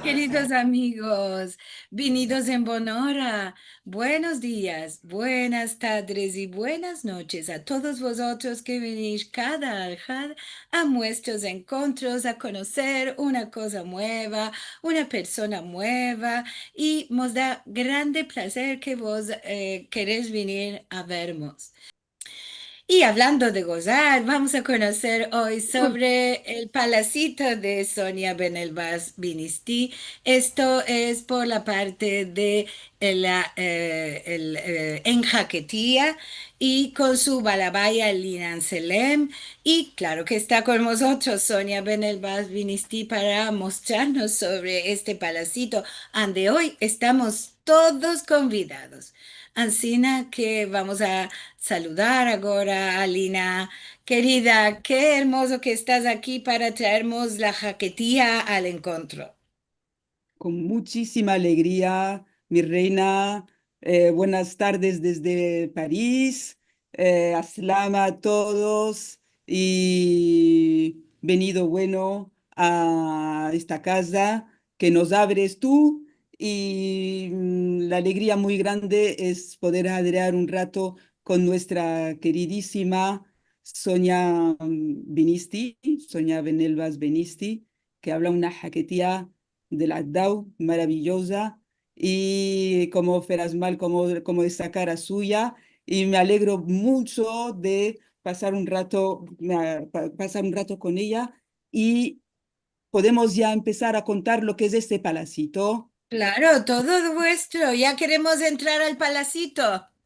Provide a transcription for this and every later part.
Queridos amigos, venidos en Bonora, buenos días, buenas tardes y buenas noches a todos vosotros que venís cada alhad a nuestros encuentros a conocer una cosa nueva, una persona nueva y nos da grande placer que vos queréis venir a vernos. Y hablando de gozar, vamos a conocer hoy sobre el palacito de Sonia Benelvas Binisti. Esto es por la parte de en Jaquetía y con su balabaya Linan Selem. Y claro que está con nosotros Sonia Benelvas Binisti para mostrarnos sobre este palacito, donde hoy estamos todos convidados. Ancina que vamos a saludar ahora a Lina. Querida, qué hermoso que estás aquí para traernos la jaquetía al encuentro. Con muchísima alegría, mi reina. Buenas tardes desde París. Aslama a todos y venido bueno a esta casa que nos abres tú. Y la alegría muy grande es poder adrear un rato con nuestra queridísima Sonia Binisti, Sonia Benelvas Benisti, que habla una jaquetía de la DAO maravillosa y como Ferasmal, como esa cara suya. Y me alegro mucho de pasar un rato, pasar un rato con ella y podemos ya empezar a contar lo que es este palacito. Claro, todo vuestro. Ya queremos entrar al palacito.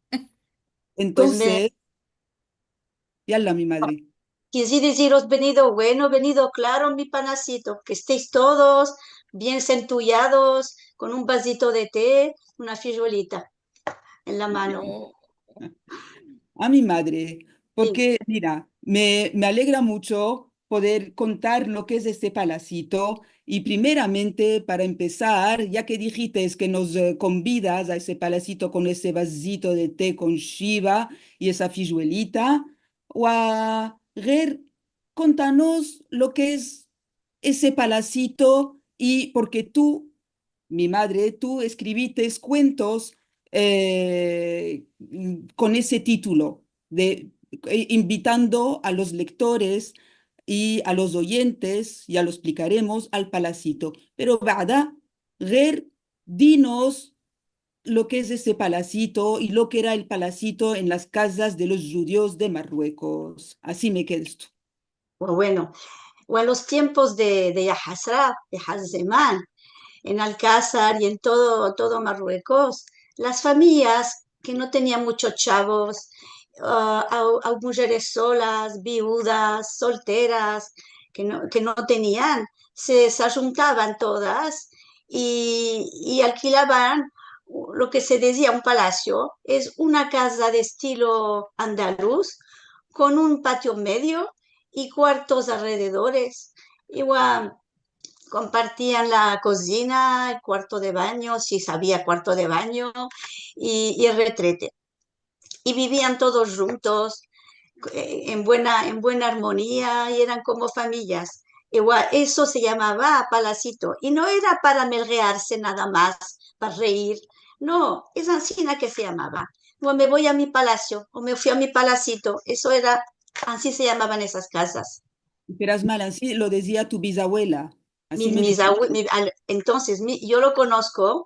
Pues me Entonces, yala, mi madre. quise deciros venido bueno, venido claro, mi panacito, que estéis todos bien centullados, con un vasito de té, una fijuelita en la mano. Yo. A mi madre, Sí. porque mira, me alegra mucho poder contar lo que es este palacito y primeramente para empezar, ya que dijiste es que nos convidas a ese palacito con ese vasito de té con Shiva y esa fijuelita, ver, contanos lo que es ese palacito y porque tú, mi madre, tú escribiste cuentos con ese título, de, invitando a los lectores y a los oyentes, ya lo explicaremos, al palacito. Pero, Bada, Ger, dinos lo que es ese palacito y lo que era el palacito en las casas de los judíos de Marruecos. Así me quedas tú. O bueno, o en los tiempos de Yahasra, de Hazemán, en Alcázar y en todo Marruecos, las familias que no tenían muchos chavos, a mujeres solas, viudas, solteras, que no tenían, se juntaban todas y alquilaban lo que se decía un palacio, es una casa de estilo andaluz con un patio medio y cuartos alrededores. Igual compartían la cocina, el cuarto de baño, si sabía cuarto de baño, y el retrete. Y vivían todos juntos, en buena armonía, y eran como familias. Igual, eso se llamaba palacito. Y no era para melrearse nada más, para reír. No, es así que se llamaba. O me voy a mi palacio, o me fui a mi palacito. Eso era, así se llamaban esas casas. Verás mal, así lo decía tu bisabuela. Así me decía. Entonces, yo lo conozco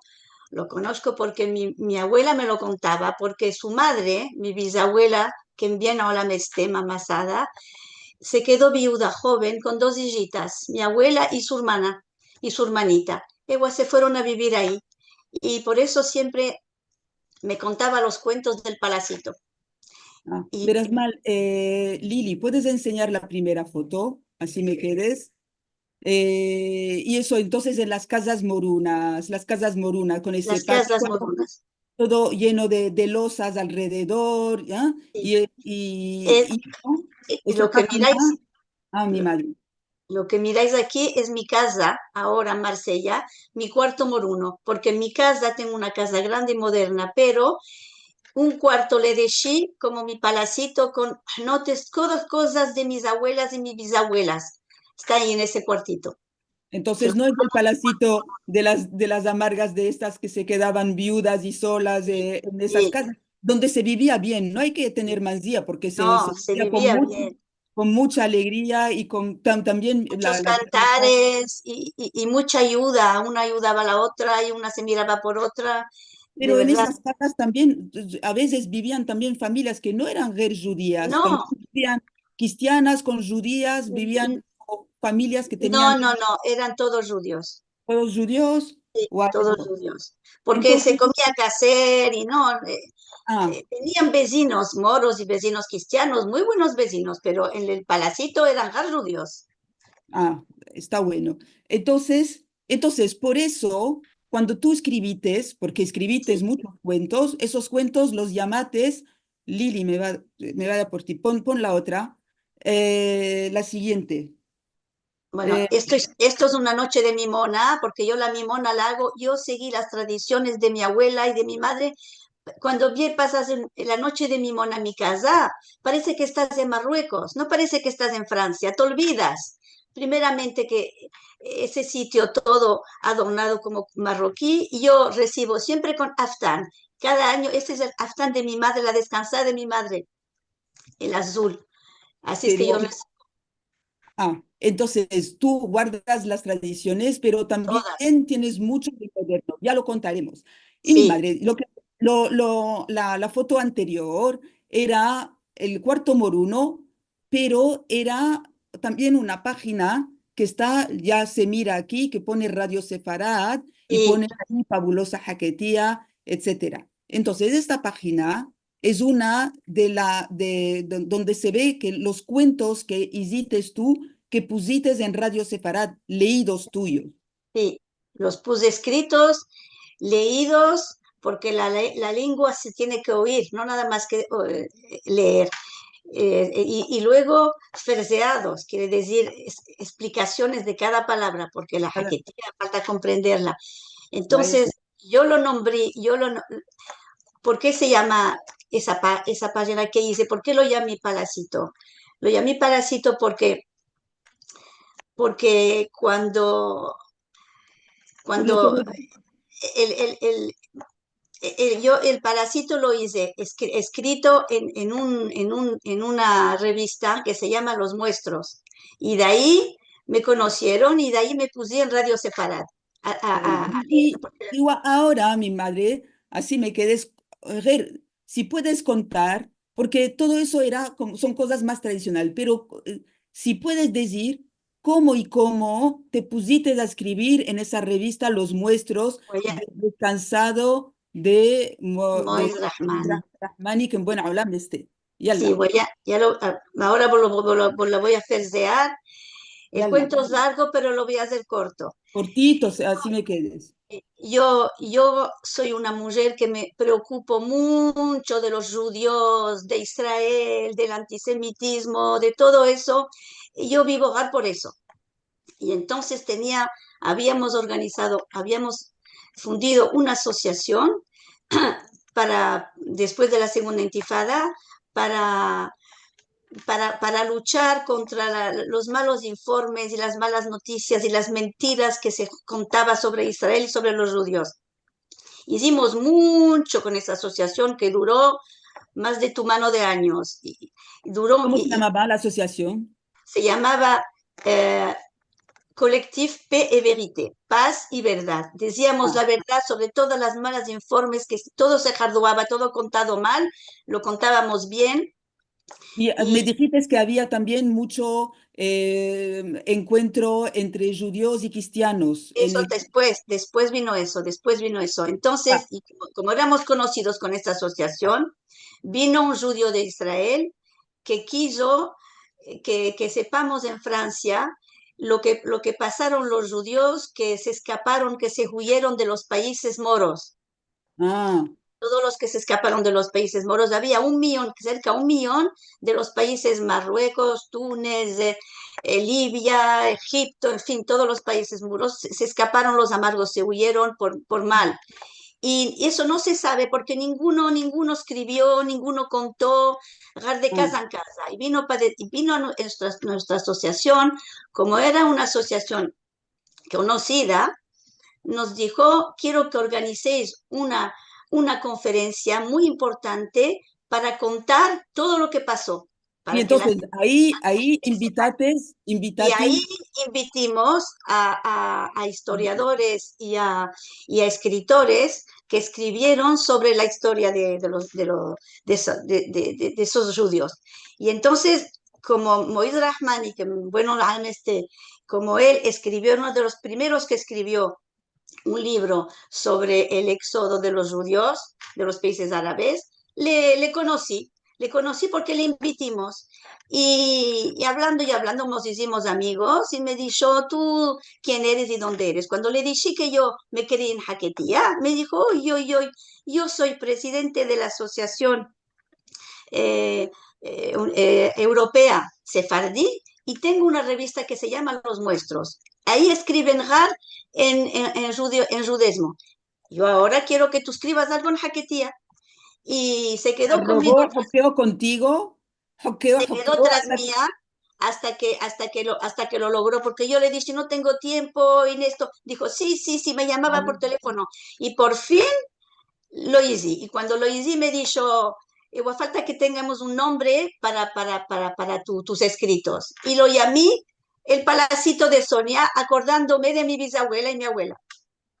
porque mi abuela me lo contaba, porque su madre, mi bisabuela, que bien ahora me esté mamasada, se quedó viuda joven con dos hijitas, mi abuela y su hermanita. Ellas se fueron a vivir ahí y por eso siempre me contaba los cuentos del palacito. Y Verás mal, Lili, ¿puedes enseñar la primera foto? Así me quedes. Y eso, entonces en las casas morunas con ese las patio, casas modernas. todo lleno de losas alrededor, ¿ya? Sí. Y ¿no? Esa Lo que casa miráis, más, mi madre. Lo que miráis aquí es mi casa, ahora en Marsella, mi cuarto moruno, porque en mi casa tengo una casa grande y moderna, pero un cuarto le dejé como mi palacito con notes, todas cosas de mis abuelas y mis bisabuelas. Está ahí en ese cuartito. Entonces no es el palacito de las amargas de estas que se quedaban viudas y solas en esas Sí, casas, donde se vivía bien. No hay que tener mansía porque se no, se vivía vivía bien. con mucha alegría y con también Muchos la cantares y mucha ayuda. Una ayudaba a la otra y una se miraba por otra. De pero en verdad, esas casas también a veces vivían también familias que no eran judías, también no, vivían cristianas con judías, vivían como familias que no, tenían no, no, eran todos judíos. todos judíos. Sí, todos Wow. judíos. Porque se Entonces, comía caser y no, ah, tenían vecinos moros y vecinos cristianos, muy buenos vecinos, pero en el palacito eran judíos. Ah, está bueno. Entonces, por eso, cuando tú escribites, porque escribites Sí. muchos cuentos, esos cuentos los llamates, Lili, me va a dar por ti, pon la otra, la siguiente. Bueno, Eh, esto es una noche de mimona, porque yo la mimona la hago, yo seguí las tradiciones de mi abuela y de mi madre. Cuando bien pasas la noche de mimona en mi casa, parece que estás en Marruecos, no parece que estás en Francia, te olvidas. Primeramente que ese sitio todo adornado como marroquí, y yo recibo siempre con aftán. Cada año, este es el aftán de mi madre, la descansada de mi madre, el azul. Así es que yo pero recibo Entonces, tú guardas las tradiciones, pero también todas. tienes mucho de moderno, ya lo contaremos. Y mi Sí, madre, la foto anterior era el cuarto moruno, pero era también una página que está, ya se mira aquí, que pone Radio Sefarad y sí, pone ahí Fabulosa Jaquetía, etcétera. Entonces, esta página es una donde se ve que los cuentos que hiciste tú, que pusiste en Radio Sefarad, leídos tuyos. sí. Los puse escritos, leídos, porque la lengua se tiene que oír, no nada más que leer. Y luego verseados, quiere decir explicaciones de cada palabra, porque la Cada- jaquetía falta comprenderla. Vaya, Entonces, yo lo nombré, ¿por qué se llama esa página que hice? ¿Por qué lo llamé Palacito? Lo llamé Palacito porque lo que cuando el, el, el, yo el Parásito lo hice escrito en una revista que se llama Los Muestros. Y de ahí me conocieron y de ahí me puse en Radio Separada a leer. y ahora, mi madre, así me quedes, ver, si puedes contar, porque todo eso era como, son cosas más tradicionales, pero si puedes decir cómo y cómo te pusiste a escribir en esa revista los muestros Voy a, de Descansado de Mois Rahman. Rahmani, que en buena habla este. Sí, Yala, ahora lo voy a fersear. El yala, cuento es largo, pero lo voy a hacer corto. cortitos, así me quedes. Yo soy una mujer que me preocupo mucho de los judíos, de Israel, del antisemitismo, de todo eso. Y yo vivo hogar por eso. Y entonces habíamos fundido una asociación después de la segunda intifada, para para luchar contra los malos informes y las malas noticias y las mentiras que se contaba sobre Israel y sobre los judíos. Hicimos mucho con esa asociación que duró más de tu mano de años. ¿Cómo se llamaba la asociación? Se llamaba eh, Collectif Paix et Vérité, paz y verdad. Decíamos la verdad sobre todas las malas informes, que todo se jarduaba, todo contado mal, lo contábamos bien. Y me Y dijiste que había también mucho encuentro entre judíos y cristianos en eso después vino eso. Ah, Entonces, y como éramos conocidos con esta asociación, vino un judío de Israel que quiso que sepamos en Francia lo que pasaron los judíos que se escaparon, que se huyeron de los países moros. ah, Todos los que se escaparon de los países moros, había 1 millón, cerca de 1 millón de los países Marruecos, Túnez, Libia, Egipto, en fin, todos los países moros se escaparon los amargos, se huyeron por mal. Y eso no se sabe porque ninguno escribió, ninguno contó, de ah, casa en casa. Y vino nuestra asociación, como era una asociación conocida, nos dijo, quiero que organicéis una conferencia muy importante para contar todo lo que pasó, Y para que la entonces ahí gente sepa. Y ahí invitatis, invitimos a historiadores y a escritores que escribieron sobre la historia de esos judíos. Y entonces, como Moïse Rahmani, que bueno, como él escribió, uno de los primeros que escribió un libro sobre el éxodo de los judíos de los países árabes, le conocí porque le invitimos y hablando nos hicimos amigos y me dijo, ¿tú quién eres y dónde eres? Cuando le dije que yo me quería en Jaquetía, me dijo, oh, yo soy presidente de la asociación eh, europea sefardí y tengo una revista que se llama Los Nuestros. Ahí escriben Har en judesmo. Yo ahora quiero que tú escribas algo en Jaquetía. Y se quedó conmigo, arrobó, joqueo contigo, se quedó joqueo, tras mía hasta que lo logró, porque yo le dije, no tengo tiempo en esto. Dijo, sí, sí, sí, me llamaba por teléfono. Y por fin lo hice. Y cuando lo hice me dijo, igual falta que tengamos un nombre para tus escritos. Y lo llamé el Palacito de Sonia, acordándome de mi bisabuela y mi abuela.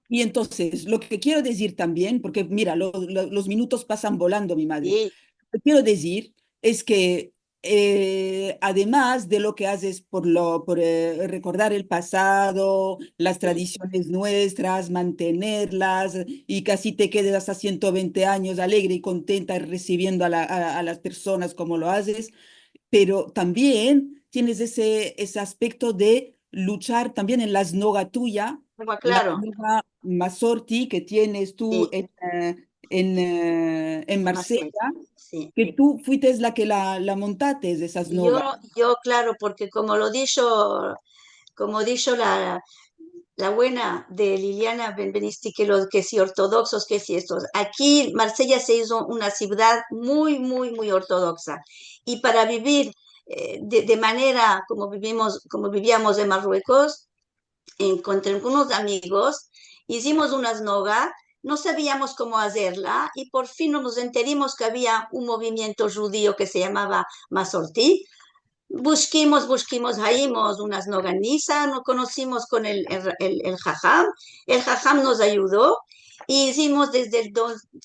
Y entonces, lo que quiero decir también, porque mira, los minutos pasan volando, mi madre. Y Lo que quiero decir es que además de lo que haces por recordar el pasado, las sí, tradiciones nuestras, mantenerlas y casi te quedes hasta 120 años alegre y contenta recibiendo a las personas como lo haces, pero también tienes ese aspecto de luchar también en la snoga tuya, la claro, snoga Masorti que tienes tú sí, en Marsella, Marcela, sí. que tú fuiste la que la montaste, esa Yo, snoga. claro, porque como dicho la buena de Liliana Benvenisti, que los que sí ortodoxos, que sí estos. Aquí Marsella se hizo una ciudad muy, muy, muy ortodoxa. Y para vivir de manera como vivíamos en Marruecos, encontré unos amigos, hicimos una snoga, no sabíamos cómo hacerla y por fin nos enteramos que había un movimiento judío que se llamaba Masortí. Busquimos, haímos unas noganiza, nos conocimos con el Jajam nos ayudó y hicimos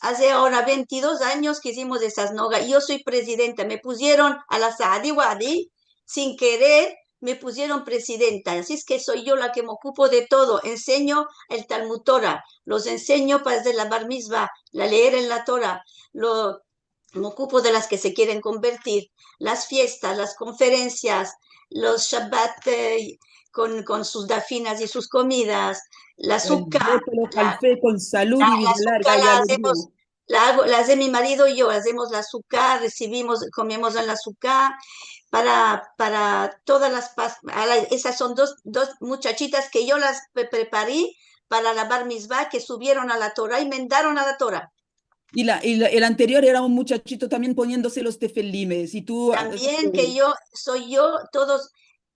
hace ahora 22 años que hicimos esas nogas. Yo soy presidenta, me pusieron a la Saadi Wadi sin querer, me pusieron presidenta, así es que soy yo la que me ocupo de todo, enseño el Talmud Torah, los enseño para hacer la bar mitzvah, la leer en la Torah, me ocupo de las que se quieren convertir, las fiestas, las conferencias, los Shabbat con sus dafinas y sus comidas, la Bueno, sukkah, yo te lo jalfé con salud y la vida sukkah larga y alegría. la hace mi marido y yo, hacemos la sukkah, comemos en la sukkah, para todas esas son dos muchachitas que yo las preparé para la bar mitzvah, que subieron a la Torah y mendaron a la Torah. El anterior era un muchachito también poniéndose los tefelimes y tú También que soy yo, todos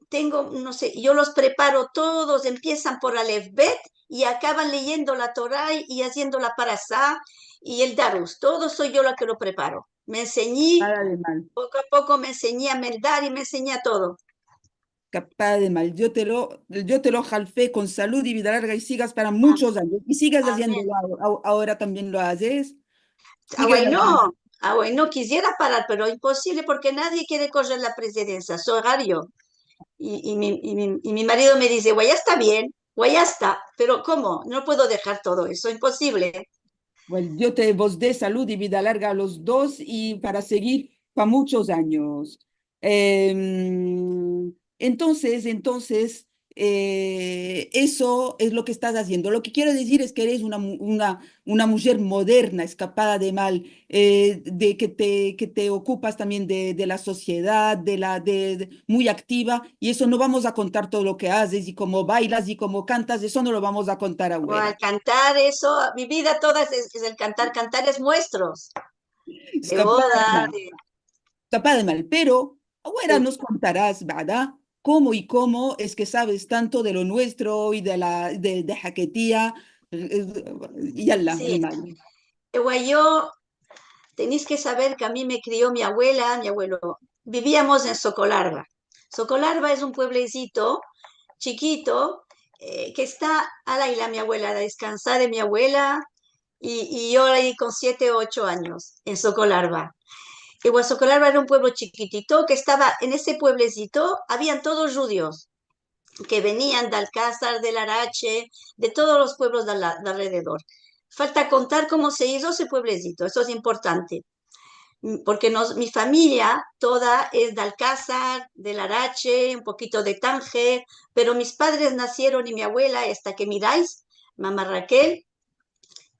tengo, no sé, yo los preparo todos, empiezan por Aleph Bet y acaban leyendo la Torah y haciendo la Parasá y el Darus. Todo soy yo la que lo preparo. Me enseñé, nada de mal. poco a poco me enseñé a meldar y me enseñé a todo. Capaz de mal. Yo te lo jalfé con salud y vida larga y sigas para muchos años. Y sigas Amén. haciéndolo ahora también lo haces. Ah, Sigas haciendo. bueno, quisiera parar, pero imposible porque nadie quiere coger la presidencia, soy Gario. Y mi marido me dice, güey, ya está bien, güey, ya está, pero ¿cómo? No puedo dejar todo eso, imposible. Bueno, yo te vos dé salud y vida larga a los dos y para seguir para muchos años. Entonces, eso es lo que estás haciendo. Lo que quiero decir es que eres una mujer moderna, escapada de mal, de que te ocupas también de la sociedad, muy activa, y eso no vamos a contar todo lo que haces y cómo bailas y cómo cantas, eso no lo vamos a contar O al ahora. cantar eso, mi vida toda es el cantar, cantar es nuestros, de Escapada de boda, mal. Capaz de mal, pero ahora nos contarás, ¿verdad? ¿Cómo y cómo es que sabes tanto de lo nuestro y de Jaquetía? Yalla, Sí, Imani. yo tenéis que saber que a mí me crió mi abuela, mi abuelo. Vivíamos en Socolarba. Socolarba es un pueblecito chiquito que está a la isla mi abuela, a descansar de mi abuela y yo ahí con 7 u 8 años en Socolarba. Y Socolarba era un pueblo chiquitito que estaba en ese pueblecito, habían todos judíos que venían de Alcázar, del Arache, de todos los pueblos de alrededor. Falta contar cómo se hizo ese pueblecito, eso es importante porque mi familia toda es de Alcázar, del Arache, un poquito de Tánger, pero mis padres nacieron y mi abuela, esta que miráis, mamá Raquel,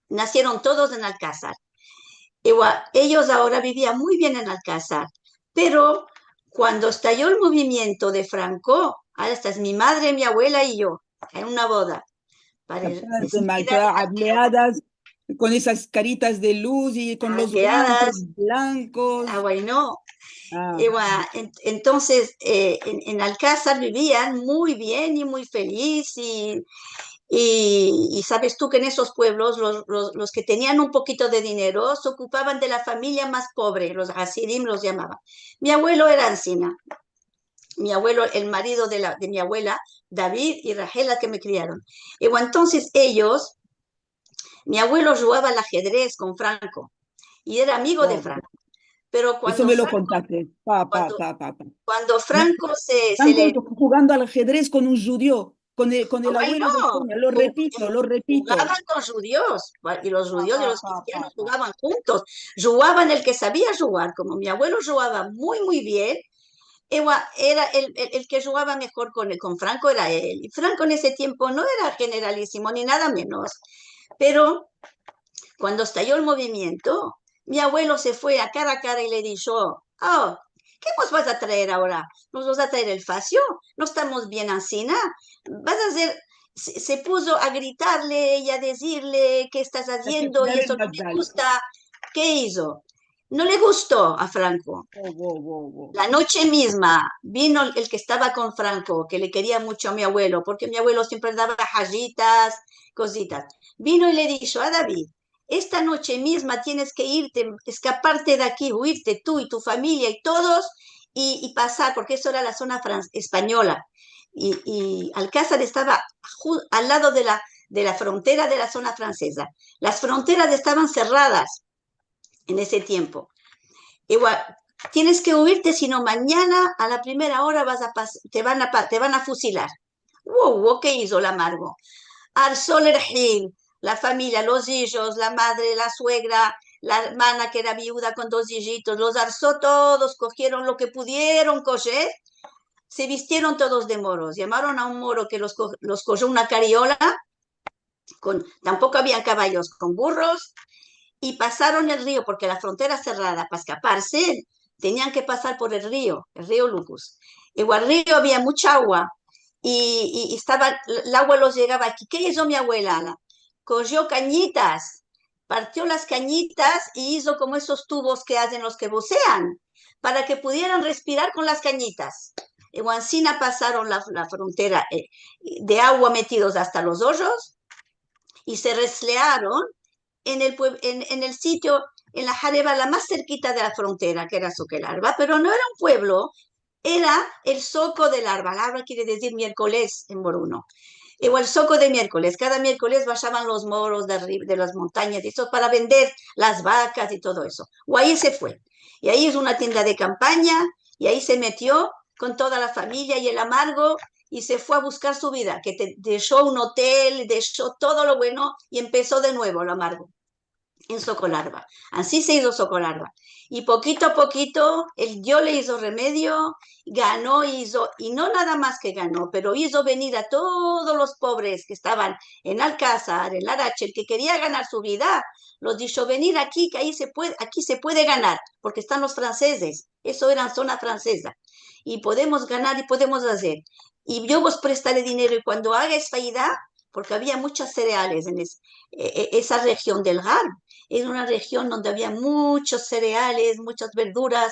nacieron todos en Alcázar. Igual, ellos ahora vivían muy bien en Alcázar, pero cuando estalló el movimiento de Franco, ahora esta es mi madre, mi abuela y yo, en una boda, para Capaz de despedida de soltero, hableadas con esas caritas de luz y con los guantes arqueadas, blancos. agua y no, Ah, entonces, en Alcázar vivían muy bien y muy feliz y sabes tú que en esos pueblos los que tenían un poquito de dinero se ocupaban de la familia más pobre, los hasidim los llamaban. Mi abuelo era ancina, mi abuelo, el marido de mi abuela, David y Rachel, la que me criaron. Y bueno, entonces ellos, mi abuelo jugaba al ajedrez con Franco y era amigo de wow. Franco. Pero Eso me lo contaste. Cuando, Pa. cuando Me- Franco se Están le jugando al ajedrez con un judío, con el Ay, abuelo de no, España. Lo repito, lo repito. jugaban con judíos, y los Pa, judíos y pa, los pa, pa, cristianos pa. jugaban juntos. Jugaban el que sabía jugar, como mi abuelo jugaba muy, muy bien, era el que jugaba mejor con Franco, era él. Y Franco en ese tiempo no era generalísimo, ni nada menos. Pero cuando estalló el movimiento, mi abuelo se fue a cara y le dijo, oh, ¿qué nos vas a traer ahora? ¿Nos vas a traer el facio? ¿No estamos bien así? ¿Vas a hacer...? Se puso a gritarle y a decirle qué estás A haciendo y tefillar eso el no me Mazdal. gusta. ¿Qué hizo? No le gustó a Franco. Wow, wow, wow, wow. La noche misma vino el que estaba con Franco, que le quería mucho a mi abuelo, porque mi abuelo siempre daba jajitas, cositas. Vino y le dijo a David, esta noche misma tienes que irte, escaparte de aquí, huirte tú y tu familia y todos y pasar, porque eso era la zona española. Y Alcázar estaba al lado de la frontera de la zona francesa. Las fronteras estaban cerradas en ese tiempo. Igual, tienes que huirte, si no mañana a la primera hora te van a fusilar. Wow, ¿qué hizo la Margo? Alzó el Gil, la familia, los hijos, la madre, la suegra, la hermana que era viuda con 2 hijitos, los alzó todos, cogieron lo que pudieron coger, se vistieron todos de moros, llamaron a un moro que los cogió una cariola, tampoco había caballos, con burros, y pasaron el río porque la frontera cerrada para escaparse tenían que pasar por el río Lucus. Igual el río había mucha agua y estaba, el agua los llegaba aquí. ¿Qué hizo mi abuela? Cogió cañitas, partió las cañitas y hizo como esos tubos que hacen los que bucean para que pudieran respirar con las cañitas. En Huancina pasaron la frontera de agua metidos hasta los hoyos y se reslearon en el sitio, en la Jareba, la más cerquita de la frontera, que era Soquelarba, pero no era un pueblo, era el Soco del Arba. Larva quiere decir miércoles en moruno. O el Soco de miércoles. Cada miércoles bajaban los moros de las montañas y eso para vender las vacas y todo eso. O ahí se fue. Y ahí es una tienda de campaña y ahí se metió con toda la familia y el amargo y se fue a buscar su vida, que dejó un hotel, dejó todo lo bueno y empezó de nuevo lo amargo en Socolarba. Así se hizo Socolarba. Y poquito a poquito, Dios le hizo remedio, ganó, y no nada más que ganó, pero hizo venir a todos los pobres que estaban en Alcázar, en Larache, el que quería ganar su vida, los dijo venir aquí, que aquí se puede ganar, porque están los franceses, eso era zona francesa, y podemos ganar y podemos hacer. Y yo vos prestaré dinero y cuando hagas faida, porque había muchos cereales en esa región del Gar, era una región donde había muchos cereales, muchas verduras,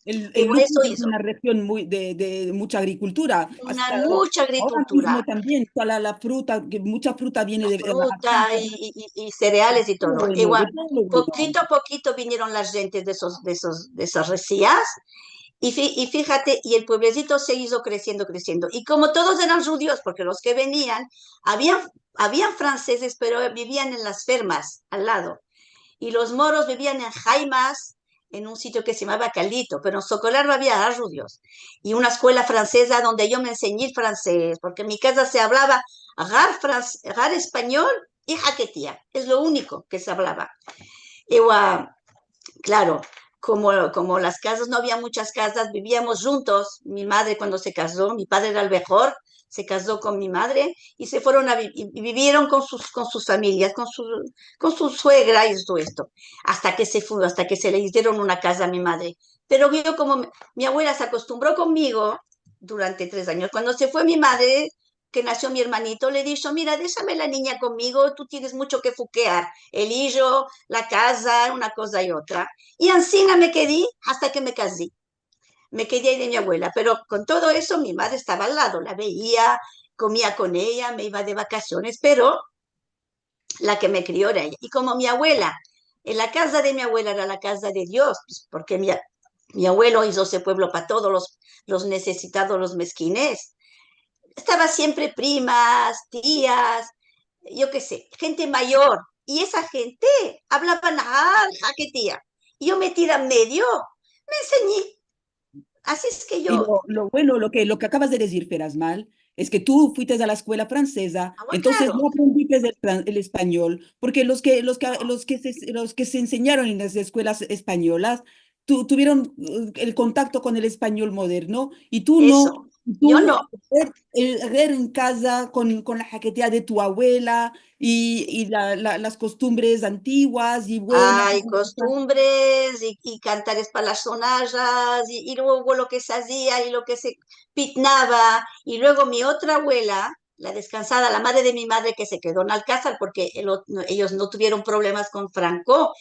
El Eso Luxor es hizo, una región de mucha agricultura. una Hasta mucha ahora agricultura, mismo también, toda la fruta, que mucha fruta viene de fruta África, y cereales y todo lo todo. bueno, Igual, de todo lo bueno. poquito a poquito vinieron las gentes de esas recías y fíjate, y el pueblecito se hizo creciendo, creciendo. Y como todos eran judíos, porque los que venían, habían franceses, pero vivían en las fermas al lado. Y los moros vivían en jaimas, en un sitio que se llamaba Calito, pero en Socolarba había judíos. Y una escuela francesa donde yo me enseñé francés, porque en mi casa se hablaba gar español y jaquetía. Es lo único que se hablaba. Y, claro, como las casas, no había muchas casas, vivíamos juntos. Mi madre cuando se casó, mi padre era el mejor, se casó con mi madre y se fueron y vivieron con sus familias, con su suegra y todo esto, hasta que se fue, hasta que se le hicieron una casa a mi madre. Pero yo como mi abuela se acostumbró conmigo durante 3 años, cuando se fue mi madre, que nació mi hermanito, le dijo, mira, déjame la niña conmigo, tú tienes mucho que fuquear, el hijo, la casa, una cosa y otra. Y ansí me quedé hasta que me casé. Me quedé ahí de mi abuela, pero con todo eso mi madre estaba al lado, la veía, comía con ella, me iba de vacaciones, pero la que me crió era ella. Y como mi abuela, en la casa de mi abuela era la casa de Dios, pues, porque mi abuelo hizo ese pueblo para todos los necesitados, los mezquines, estaba siempre primas, tías, yo qué sé, gente mayor. Y esa gente hablaba nada, jaquetía. Y yo metida en medio, me enseñé. Así es que Y yo, lo bueno, lo que acabas de decir, Ferasmal, es que tú fuiste a la escuela francesa, entonces claro, no aprendiste el español, porque los que se enseñaron en las escuelas españolas tuvieron el contacto con el español moderno y tú no. eso. Yo Tú no, ver en casa con la jaquetea de tu abuela y las costumbres antiguas y buenas. hay costumbres y cantares para las sonallas y luego lo que se hacía y lo que se pitnaba. Y luego mi otra abuela, la descansada, la madre de mi madre que se quedó en Alcázar porque ellos no tuvieron problemas con Franco.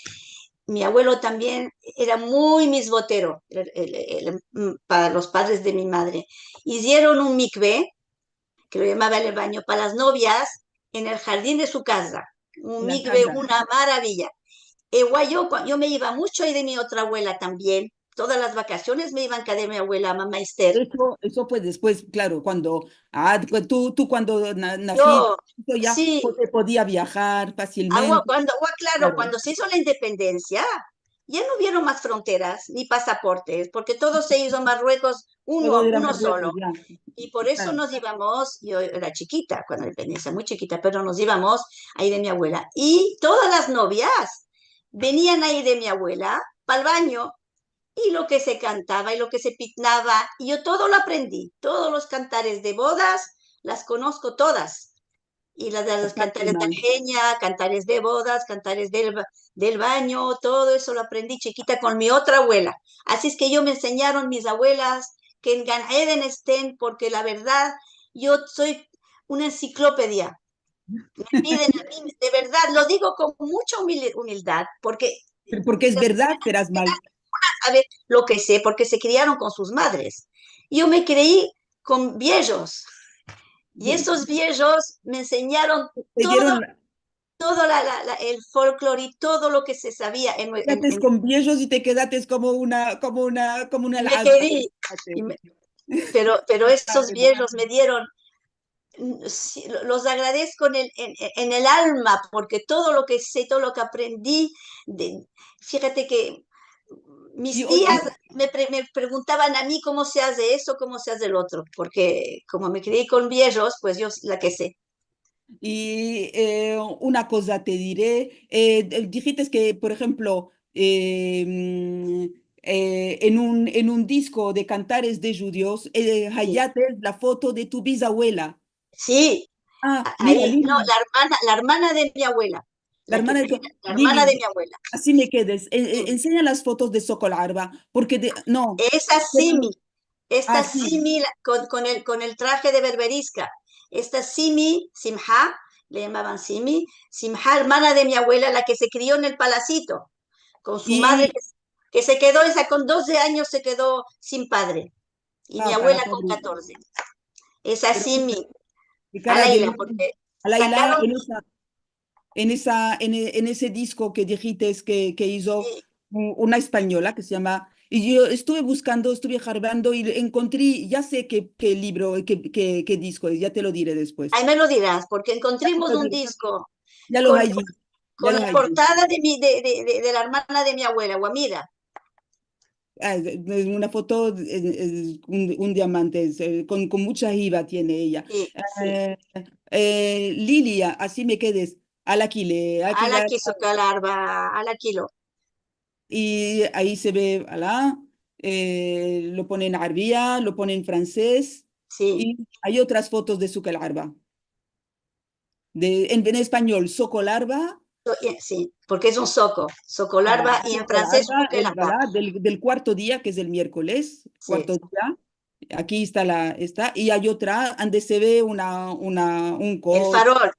Mi abuelo también era muy misbotero para los padres de mi madre. Hicieron un mikvé, que lo llamaba el baño para las novias, en el jardín de su casa. Un En la mikvé, casa. una maravilla. Igual yo me iba mucho ahí de mi otra abuela también. Todas las vacaciones me iban a de mi abuela, mamá Esther. Eso pues después, claro, tú cuando naciste, Yo, eso ya sí, se podía viajar fácilmente, claro, claro, cuando se hizo la independencia, ya no hubieron más fronteras ni pasaportes, porque todo se hizo en Marruecos todo era uno Marruecos solo. ya, Y por eso claro. nos íbamos, yo era chiquita cuando la independencia, muy chiquita, pero nos íbamos ahí de mi abuela. Y todas las novias venían ahí de mi abuela para el baño y lo que se cantaba y lo que se pitnaba, y yo todo lo aprendí, todos los cantares de bodas, las conozco todas, y las de los cantares de Fátima. Argeña, cantares de bodas, cantares del baño, todo eso lo aprendí chiquita con mi otra abuela. Así es que yo me enseñaron mis abuelas que en Gan Eden estén, porque la verdad, yo soy una enciclopedia. Me piden a mí, de verdad, lo digo con mucha humildad, porque Porque es verdad, serás mal. sabe lo que sé, porque se criaron con sus madres. Yo me creí con viejos y esos viejos me enseñaron Te todo, dieron, todo el folclore y todo lo que se sabía. quedates con viejos y te quedates como una Y me alada. quedé, y me- pero esos viejos me dieron, sí, los agradezco en el alma, porque todo lo que sé, todo lo que aprendí, fíjate que Y, mis hoy- tías me preguntaban a mí cómo se hace eso, cómo se hace el otro, porque como me crié con viejos, pues yo la que sé. una cosa te diré, dijiste que, por ejemplo, en un disco de cantares de judíos, Sí, hallaste la foto de tu bisabuela. sí, Mira, ahí, no, Lili, la hermana de mi abuela, la la que hermana de tenía, la hermana de mi Lili, abuela. así me quedes. Sí. Enseña las fotos de Sokol Arba, porque no, Esa Simi, esta así. Simi con el traje de berberisca. Esta Simi, Simha, le llamaban Simi, Simha, hermana de mi abuela, la que se crió en el palacito, con su madre Y, que se quedó, esa con 12 años se quedó sin padre, y mi para abuela con pobre. 14. Es Pero así qué a cara de Laila, lindo. porque A Laila, sacaron, en ese disco que dijiste que hizo sí, una española que se llama, y yo estuve buscando, estuve jarbando y encontré, ya sé qué libro, qué disco es, ya te lo diré después. ahí me lo dirás, porque Ya te encontramos lo un diré. disco Ya los con, allí, ya con los la allí. portada de la hermana de mi abuela, Guamira. Ah, es una foto, es un diamante, con mucha jiba tiene ella. Sí, sí. Eh, Lilia, así me quedes, aquí Ala quiso calarba, ala kilo. y ahí se ve, alá, lo pone en arbia, lo pone en francés, Sí, y hay otras fotos de su calarba. En español, socolarba, sí, porque es un soco larva, y en francés socolarba, uke larva. del cuarto día, que es el miércoles, Sí. cuarto día. Aquí está y hay otra donde se ve un El coche. farol,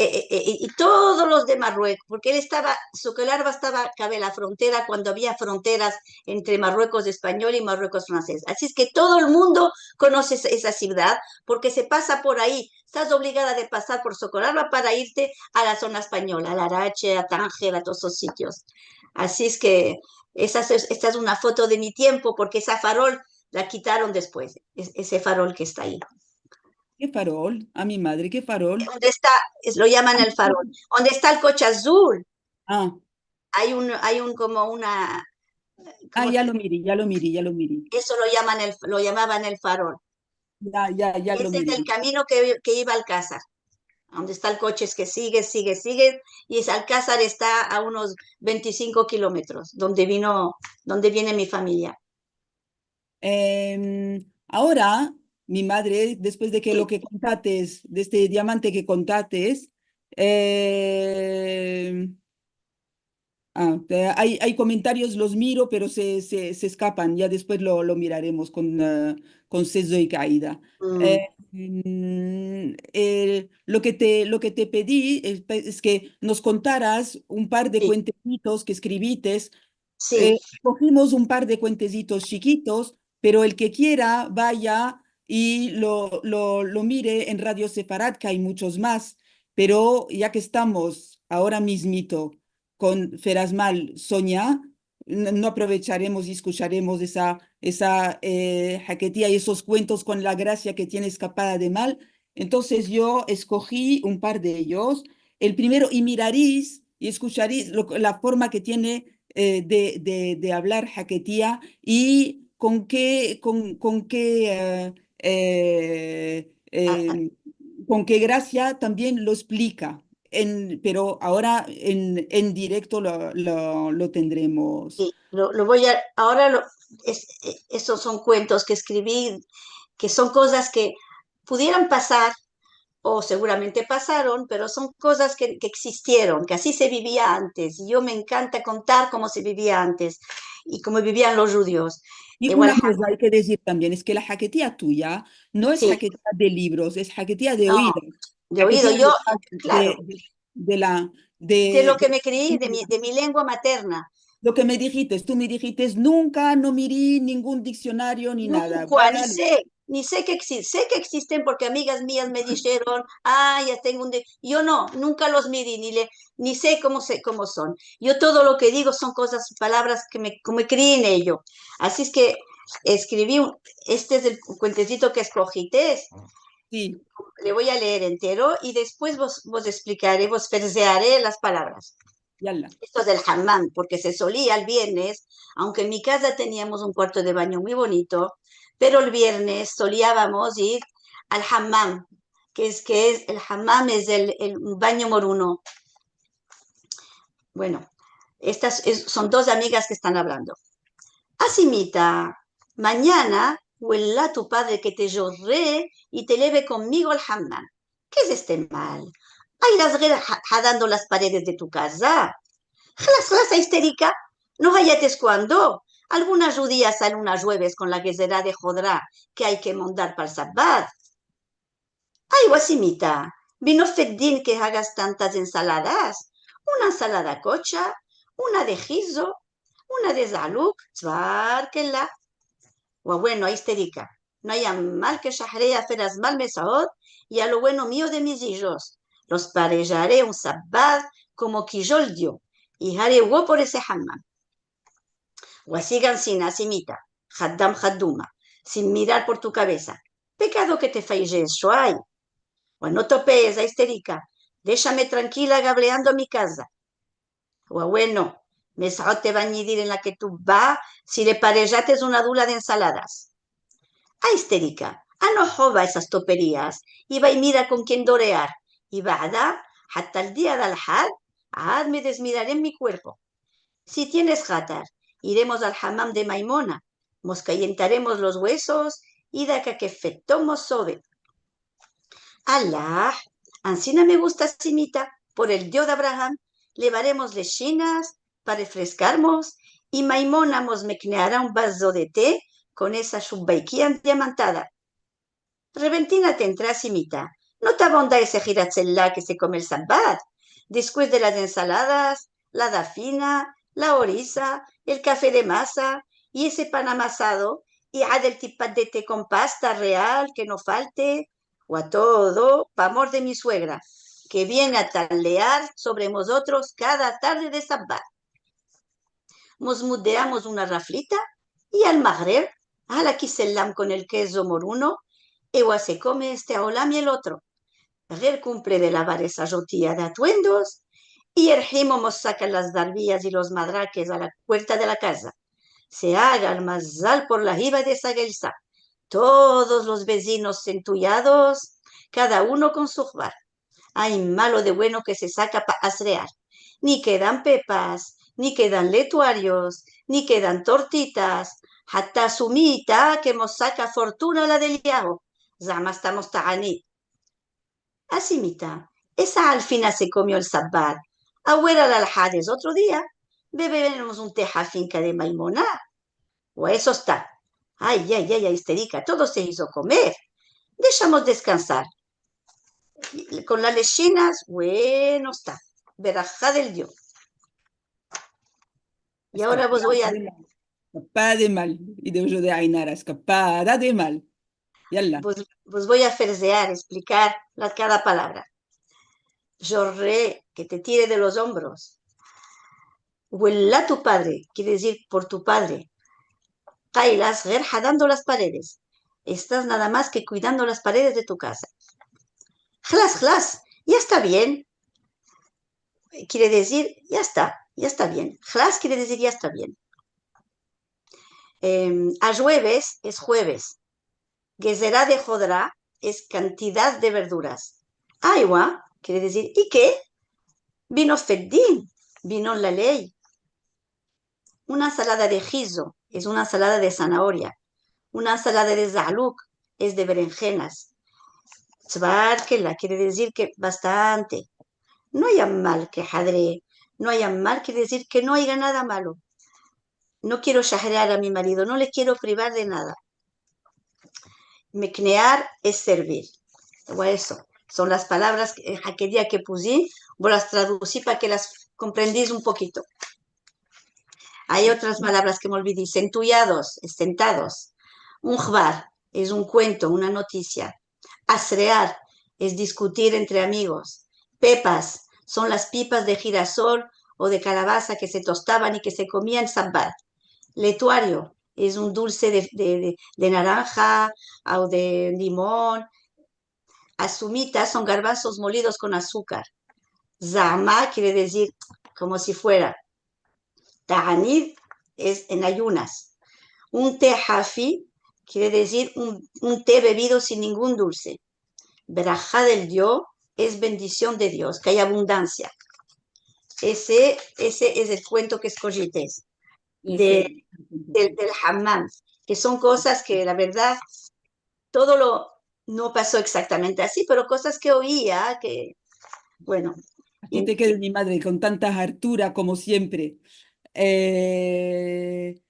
y todos los de Marruecos, porque él estaba, Socolarba estaba, cabe la frontera cuando había fronteras entre Marruecos español y Marruecos francés. Así es que todo el mundo conoce esa ciudad porque se pasa por ahí. Estás obligada de pasar por Socolarba para irte a la zona española, a Larache, a Tánger, a todos esos sitios. Así es que esta es una foto de mi tiempo porque esa farol la quitaron después, ese farol que está ahí. ¿Qué farol? A mi madre, ¿qué farol? ¿Dónde está? Lo llaman el farol. ¿Dónde está el coche azul? Ah, Hay un como una, ya lo miré, ya lo miré, ya lo miré. eso lo llamaban el farol. Ya lo Ese es miré. el camino que iba al Alcázar. Donde está el coche es que sigue, y ese Alcázar está a unos 25 kilómetros, donde viene mi familia. Ahora, mi madre, después de que lo Sí, que contates, de este diamante que contates, eh, hay comentarios, los miro, pero se escapan. Ya después lo miraremos con Sezo y Caída. mm, Lo que te pedí es que nos contaras un par de sí, cuentecitos que escribites. sí, Cogimos un par de cuentecitos chiquitos, pero el que quiera vaya y lo mire en Radio Separat, que hay muchos más. Pero ya que estamos ahora mismito con Ferasmal Soña, no aprovecharemos y escucharemos esa jaquetía y esos cuentos con la gracia que tiene Escapada de Mal. Entonces yo escogí un par de ellos. El primero, y miraréis y escucharéis la forma que tiene de hablar jaquetía y ah, ah, con qué gracia también lo explica pero ahora en directo lo tendremos. sí. Lo voy a, ahora estos son cuentos que escribí, que son cosas que pudieran pasar o seguramente pasaron, pero son cosas que existieron, que así se vivía antes. Y yo me encanta contar cómo se vivía antes y cómo vivían los judíos. Y Igual, una cosa hay que decir también, es que la jaquetía tuya no es sí, jaquetía de libros, es jaquetía de no, oído, de oído, jaquetía yo, de, claro, de la, de lo que de, me creí, de mi lengua materna. lo que me dijiste, tú me dijiste, nunca, no miré ningún diccionario ni nada. Nunca, Vaya, ni sé que existen, sé que existen porque amigas mías me dijeron, ah, ya tengo yo no, nunca los midí, ni sé cómo son. Yo todo lo que digo son cosas, palabras que me crié en ello. Así es que escribí, este es el cuentecito que escogí, sí, le voy a leer entero y después vos explicaré, vos versearé las palabras. yala. Esto es del hammam, porque se solía el viernes, aunque en mi casa teníamos un cuarto de baño muy bonito, pero el viernes solíamos ir al hammam, que es el hammam es el baño moruno. Bueno, son dos amigas que están hablando. Asimita, mañana huela tu padre que te lloré y te leve conmigo al hammam. ¿Qué es este mal? Ay, las jadando las paredes de tu casa. Clase histérica, no hayates cuando. Algunas judías salen unas jueves con la guisera de Jodrá que hay que mondar para el sabbat. Ay, guasimita, vino Feddin que hagas tantas ensaladas. Una ensalada cocha, una de gizo, Una de Zaluk, tzvarkela. O bueno, histérica. No haya mal que shahré hacer las mal mesaot y a lo bueno mío de mis hijos. Los parejaré un sabbat como que yo el dio y haré huevo por ese hammam. O sigan sin asimita, haddam hadduma, sin mirar por tu cabeza. Pecado que te falles, shoay. O no topees, histérica. Déjame tranquila gableando mi casa. O bueno, mesaot te va a añadir en la que tú vas si le parejates una dula de ensaladas. Histérica, no joda esas toperías y va y mira con quién dorear. Y bada, hasta el día del had, me desmiraré en mi cuerpo. Si tienes jatar, iremos al hammam de Maimona, nos cayentaremos los huesos y de acá que fetomos sobe. Allah, ansina me gusta simita, por el Dios de Abraham, llevaremos lechinas para refrescarnos y Maimona nos mecneará un vaso de té con esa shubbaiquía diamantada. Repentina te entra simita. No te abonda ese giratzellá que se come el sabbat. Después de las ensaladas, la dafina, la oriza, el café de masa y ese pan amasado y a del tipat de té con pasta real que no falte. O a todo, pa' amor de mi suegra, que viene a talear sobre nosotros cada tarde de sabbat. Nos mudeamos una raflita y al maghreb, a la quiselam con el queso moruno, Ewa se come este olam y el otro. El cumple de lavar esa rotilla de atuendos y el nos saca las darbillas y los madraques a la puerta de la casa. Se haga el mazal por la jiba de Sagelsa. Todos los vecinos centullados, cada uno con su bar. Hay malo de bueno que se saca para asrear. Ni quedan pepas, ni quedan letuarios, ni quedan tortitas. Hasta sumita que nos saca fortuna la del yago. Zama estamos ta'anit. Así mita, esa alfina se comió el sabbat. Abuela la alhades otro día. Beberemos un teja finca de Maimona. O eso está. Ay, ay, ay, histérica, todo se hizo comer. Dejamos descansar. Con las lechinas, bueno está. Verajá del Dios. Y ahora vos voy Escapada a, de mal. Escapada de mal. Y de uso de Ainara, escapada de mal. Yalla. vos voy a ferzear, explicar cada palabra. Jorre, que te tire de los hombros. Huela tu padre, quiere decir por tu padre. Kailas, gerja dando las paredes. Estás nada más que cuidando las paredes de tu casa. Jlas, jlas, ya está bien. Quiere decir, ya está bien. Jlas quiere decir, ya está bien. A jueves es jueves. Gezerá de jodrá es cantidad de verduras. Aywa quiere decir, ¿y qué? Vino feddin, vino la ley. Una ensalada de gizo es una ensalada de zanahoria. Una ensalada de zaluk es de berenjenas. Tzvarkela quiere decir que bastante. No haya mal que jadre. No haya mal quiere decir que no haya nada malo. No quiero shahrear a mi marido, no le quiero privar de nada. Mecnear es servir. O eso. Son las palabras que aquel día que puse, vos las traducí para que las comprendís un poquito. Hay otras palabras que me olvidé. Centullados, sentados. Un jbar es un cuento, una noticia. Asrear es discutir entre amigos. Pepas son las pipas de girasol o de calabaza que se tostaban y que se comían en sabbat. Letuario es un dulce de naranja o de limón. Asumitas son garbanzos molidos con azúcar. Zama quiere decir como si fuera. Ta'anid es en ayunas. Un té hafi quiere decir un té bebido sin ningún dulce. Berajá del Dios es bendición de Dios, que hay abundancia. Ese es el cuento que escogites del hammam, que son cosas que la verdad todo lo no pasó exactamente así, pero cosas que oía, que bueno. Aquí te queda mi madre con tanta hartura como siempre. Eh,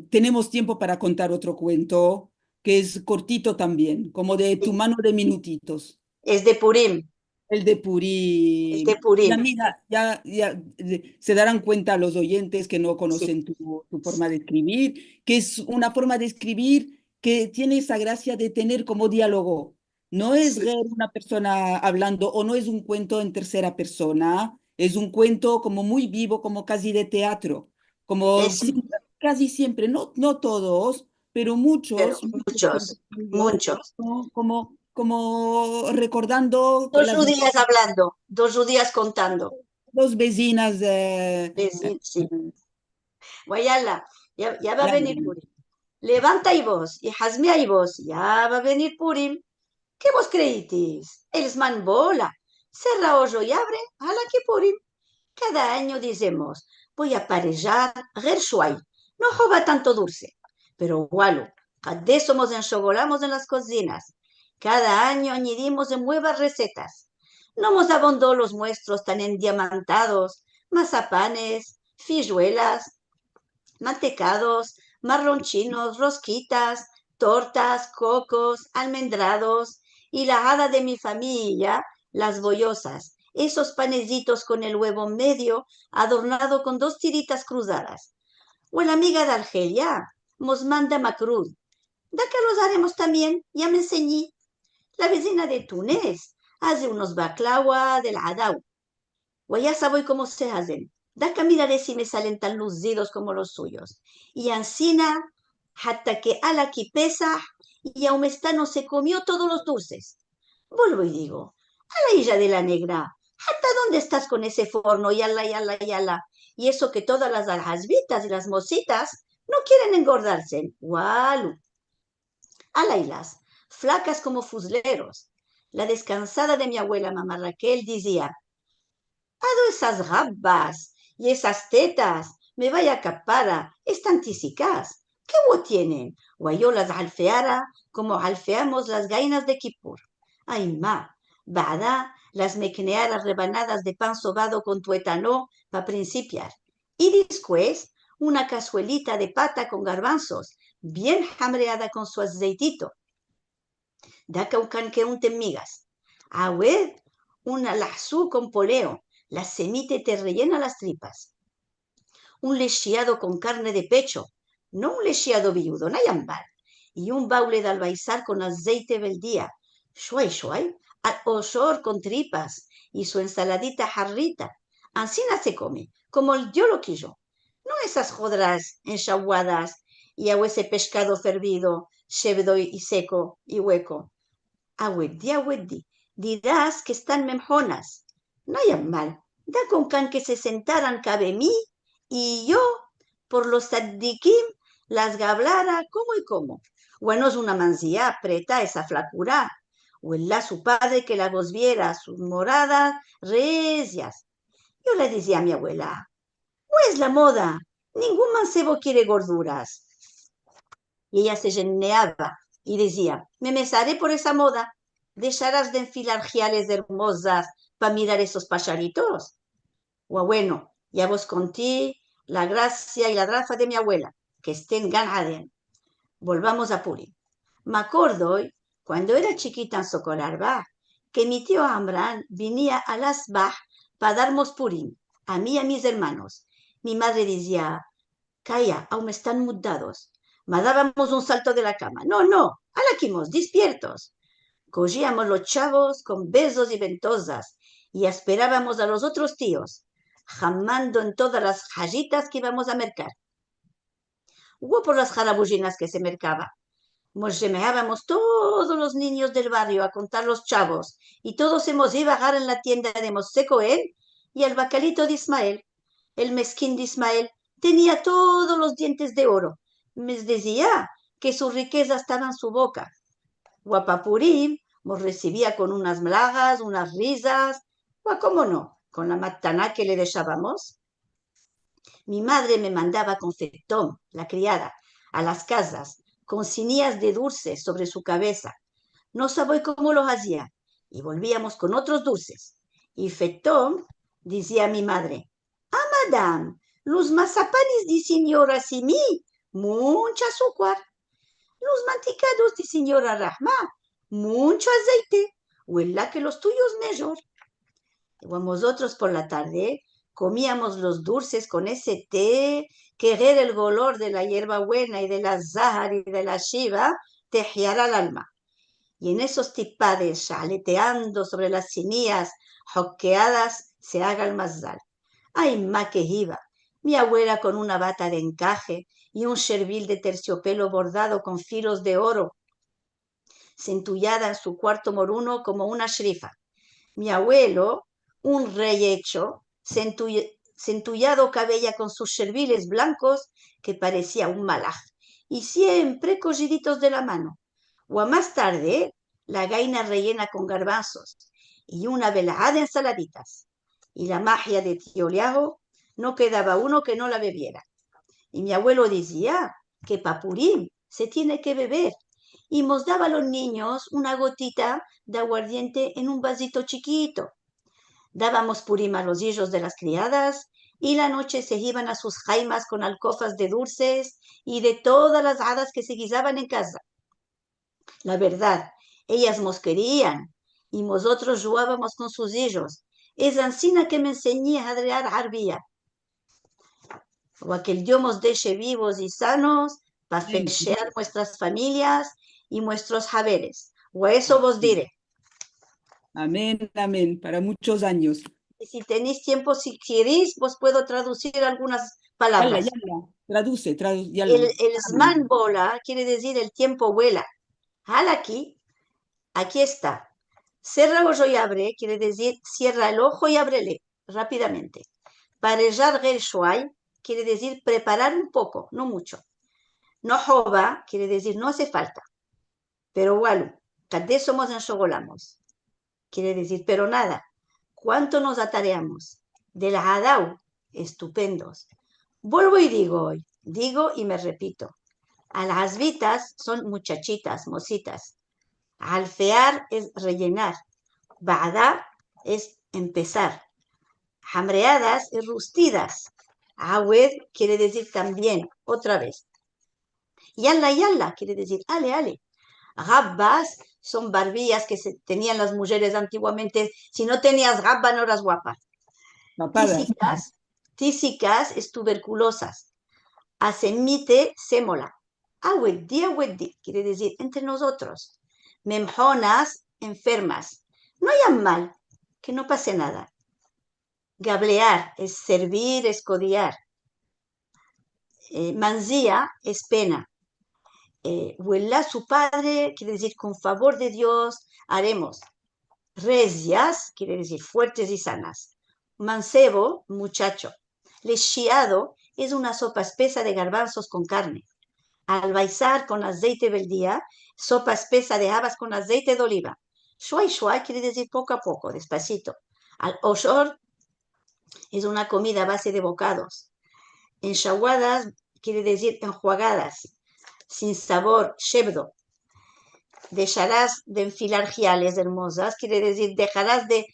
Tenemos tiempo para contar otro cuento que es cortito también, como de tu mano de minutitos. Es de Purim. El de el de Purim. Ya Purim. mira, se darán cuenta los oyentes que no Sí, conocen tu forma de escribir, que es una forma de escribir que tiene esa gracia de tener como diálogo. No es sí, ver una persona hablando o no es un cuento en tercera persona, es un cuento como muy vivo, como casi de teatro, como eso, casi siempre, no todos, pero pero muchos cuentos muchos, tuyos, muchos. como recordando Dos las judías hablando, dos judías contando. dos vecinas. Sí, sí. Guayala, ya va a Ya, venir Purim. Levanta y vos, y Hazmia y vos, ya va a venir Purim. ¿Qué vos creítis? El man bola. Cerra hoyo y abre, ala que Purim. Cada año decimos, voy a parejar Gershuay. No joba tanto dulce. Pero gualo, cada somos enchovolamos en las cocinas. Cada año añadimos en nuevas recetas. No nos abondó los muestros tan endiamantados, mazapanes, fijuelas, mantecados, marronchinos, rosquitas, tortas, cocos, almendrados y la hada de mi familia, las bollosas, esos panecitos con el huevo medio adornado con dos tiritas cruzadas. O la amiga de Argelia, nos manda macruz. Da que los haremos también, ya me enseñé. La vecina de Túnez hace unos baklawa del Adau. O ya sabe cómo se hacen. Da que miraré si me salen tan lucidos como los suyos. Y ansina, hasta que ala que pesa, y aún está no se comió todos los dulces. Vuelvo y digo, a la hija de la negra, ¿hasta dónde estás con ese forno? Yala, yala, yala. Y eso que todas las aljasbitas y las mositas no quieren engordarse. Gualu. Ala y las, flacas como fusleros. La descansada de mi abuela mamá Raquel decía, esas gambas y esas tetas, me vaya capara, están tisicas. ¿Qué hubo tienen? O yo las alfeara como alfeamos las gainas de Kipur. Ay, ma, bada, las mequeneara rebanadas de pan sobado con tuétano para principiar. Y después, una cazuelita de pata con garbanzos, bien hamreada con su aceitito. Da caucan que unten migas. Awed, una lazú con poleo, la semite te rellena las tripas. Un lecheado con carne de pecho, no un lecheado viudo, nayambal. Y un baule de albaizar con aceite del día. Shuay, shuay, al osor con tripas y su ensaladita jarrita. Ansina se come, como yo lo quiso. No esas jodras enchaguadas y a ese pescado fervido, chebdo y seco y hueco. Aweddi, aweddi, dirás que están memjonas. No hay mal, da con can que se sentaran cabe mí y yo, por los tzadikim, las gablara como y como. Bueno, es una mancilla, aprieta esa flacura. O el la su padre que la vos viera, sus moradas recias. Yo le decía a mi abuela, no es la moda, ningún mancebo quiere gorduras. Y ella se lleneaba y decía, me mesaré por esa moda, dejarás de enfilar giales hermosas para mirar esos pacharitos. O bueno, ya vos conté la gracia y la grafa de mi abuela, que estén ganaden. Volvamos a Puri. Me acuerdo hoy, cuando era chiquita en Socolarba, que mi tío Amran venía a las Baj para darnos Purim, a mí y a mis hermanos. Mi madre decía, calla, aún están mudados. Dábamos un salto de la cama. No, no, alaquimos, despiertos. Cogíamos los chavos con besos y ventosas y esperábamos a los otros tíos, jamando en todas las jayitas que íbamos a mercar. Hubo por las jarabujinas que se mercaba. Nos remeábamos todos los niños del barrio a contar los chavos y todos hemos ido a bajar en la tienda de Mosé Coel y el bacalito de Ismael. El mezquín de Ismael tenía todos los dientes de oro. Me decía que su riqueza estaba en su boca. Guapapurín nos recibía con unas mlagas, unas risas, o cómo no, con la mataná que le dejábamos. Mi madre me mandaba con Fetón, la criada, a las casas, con sinillas de dulces sobre su cabeza. No sabía cómo los hacía, y volvíamos con otros dulces. Y Fetón decía a mi madre, Madame, los mazapanes de señora Simi, mucho azúcar. Los mantecados de señora Rahma, mucho aceite. O el la que los tuyos mejor. Nosotros por la tarde comíamos los dulces con ese té, que era el olor de la hierbabuena y de la zahar y de la shiva, tejiera el alma. Y en esos tipades, aleteando sobre las sinías joqueadas, se haga el mazal. ¡Ay, ma que iba! Mi abuela con una bata de encaje y un chervil de terciopelo bordado con filos de oro, centullada en su cuarto moruno como una shrifa. Mi abuelo, un rey hecho, centullado cabella con sus cherviles blancos que parecía un malaj, y siempre cogiditos de la mano. O a más tarde, la gaina rellena con garbanzos y una velada de ensaladitas. Y la magia de tío Liago, no quedaba uno que no la bebiera. Y mi abuelo decía que papurín se tiene que beber. Y nos daba a los niños una gotita de aguardiente en un vasito chiquito. Dábamos purim a los hijos de las criadas y la noche se iban a sus jaimas con alcofas de dulces y de todas las hadas que se guisaban en casa. La verdad, ellas nos querían y nosotros jugábamos con sus hijos. Es ansina que me enseñé a adrear arbía. O a que el Dios nos deje vivos y sanos para Amén. festear nuestras familias y nuestros haberes. O a eso vos diré. Amén, amén, para muchos años. Y si tenéis tiempo, si queréis, vos puedo traducir algunas Yalla, palabras. yalla. Traduce, El, yalla. el Zman bola quiere decir el tiempo vuela. Al aquí está. Cerra ojo y abre quiere decir cierra el ojo y ábrele rápidamente. Parejar el shuay quiere decir preparar un poco, no mucho. No jova quiere decir no hace falta. Pero walu, cada somos enxogolamos. Quiere decir, pero nada. ¿Cuánto nos atareamos? Del hadau, estupendos. Vuelvo y digo hoy, digo y me repito. Alhazvitas son muchachitas, mositas. Alfear es rellenar. Ba'da es empezar. Hamreadas es rustidas. Awed quiere decir también, otra vez. Yalla, yalla quiere decir, ale, ale. Gabbas son barbillas que tenían las mujeres antiguamente. Si no tenías gabba, no eras guapa. Papadas. Tísicas es tuberculosas. Asemite, sémola. Aweddi, quiere decir entre nosotros. Memjonas, enfermas. No hay mal, que no pase nada. Gablear es servir, escodiar. Manzía es pena. Huela su padre, quiere decir con favor de Dios haremos. Resias, quiere decir fuertes y sanas. Mancebo, muchacho. Lechiado es una sopa espesa de garbanzos con carne. Albaizar con aceite del día, sopa espesa de habas con aceite de oliva. Shuai shuai quiere decir poco a poco, despacito. Al oshor es una comida a base de bocados. Enxaguadas quiere decir enjuagadas, sin sabor, shebdo. Dejarás de enfilar giales hermosas, quiere decir dejarás de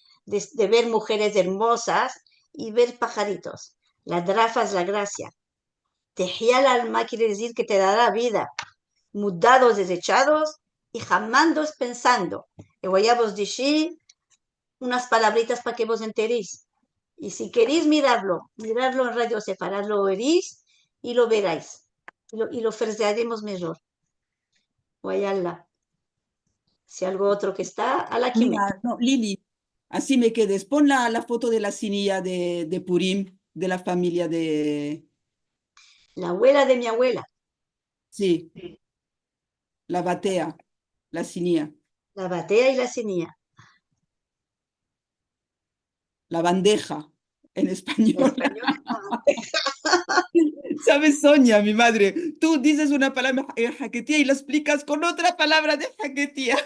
ver mujeres hermosas y ver pajaritos. La drafa es la gracia. Tejía el alma quiere decir que te dará vida. Mudados desechados y jamandos pensando. Y voy a vos decir unas palabritas para que vos enteréis. Y si queréis mirarlo en Radio Sefarad, lo oiréis y lo veráis. Y lo ofreceremos mejor. Guayala. Si algo otro que está, a la que Mira, no, Lili, así me quedes. Pon la foto de la sinilla de Purim, de la familia de... la abuela de mi abuela, Sí, la batea, la sinilla, la batea y la cenía. la bandeja, en En español. español, ¿Sabes, Sonia, mi madre? Tú dices una palabra en jaquetía y la explicas con otra palabra de jaquetía.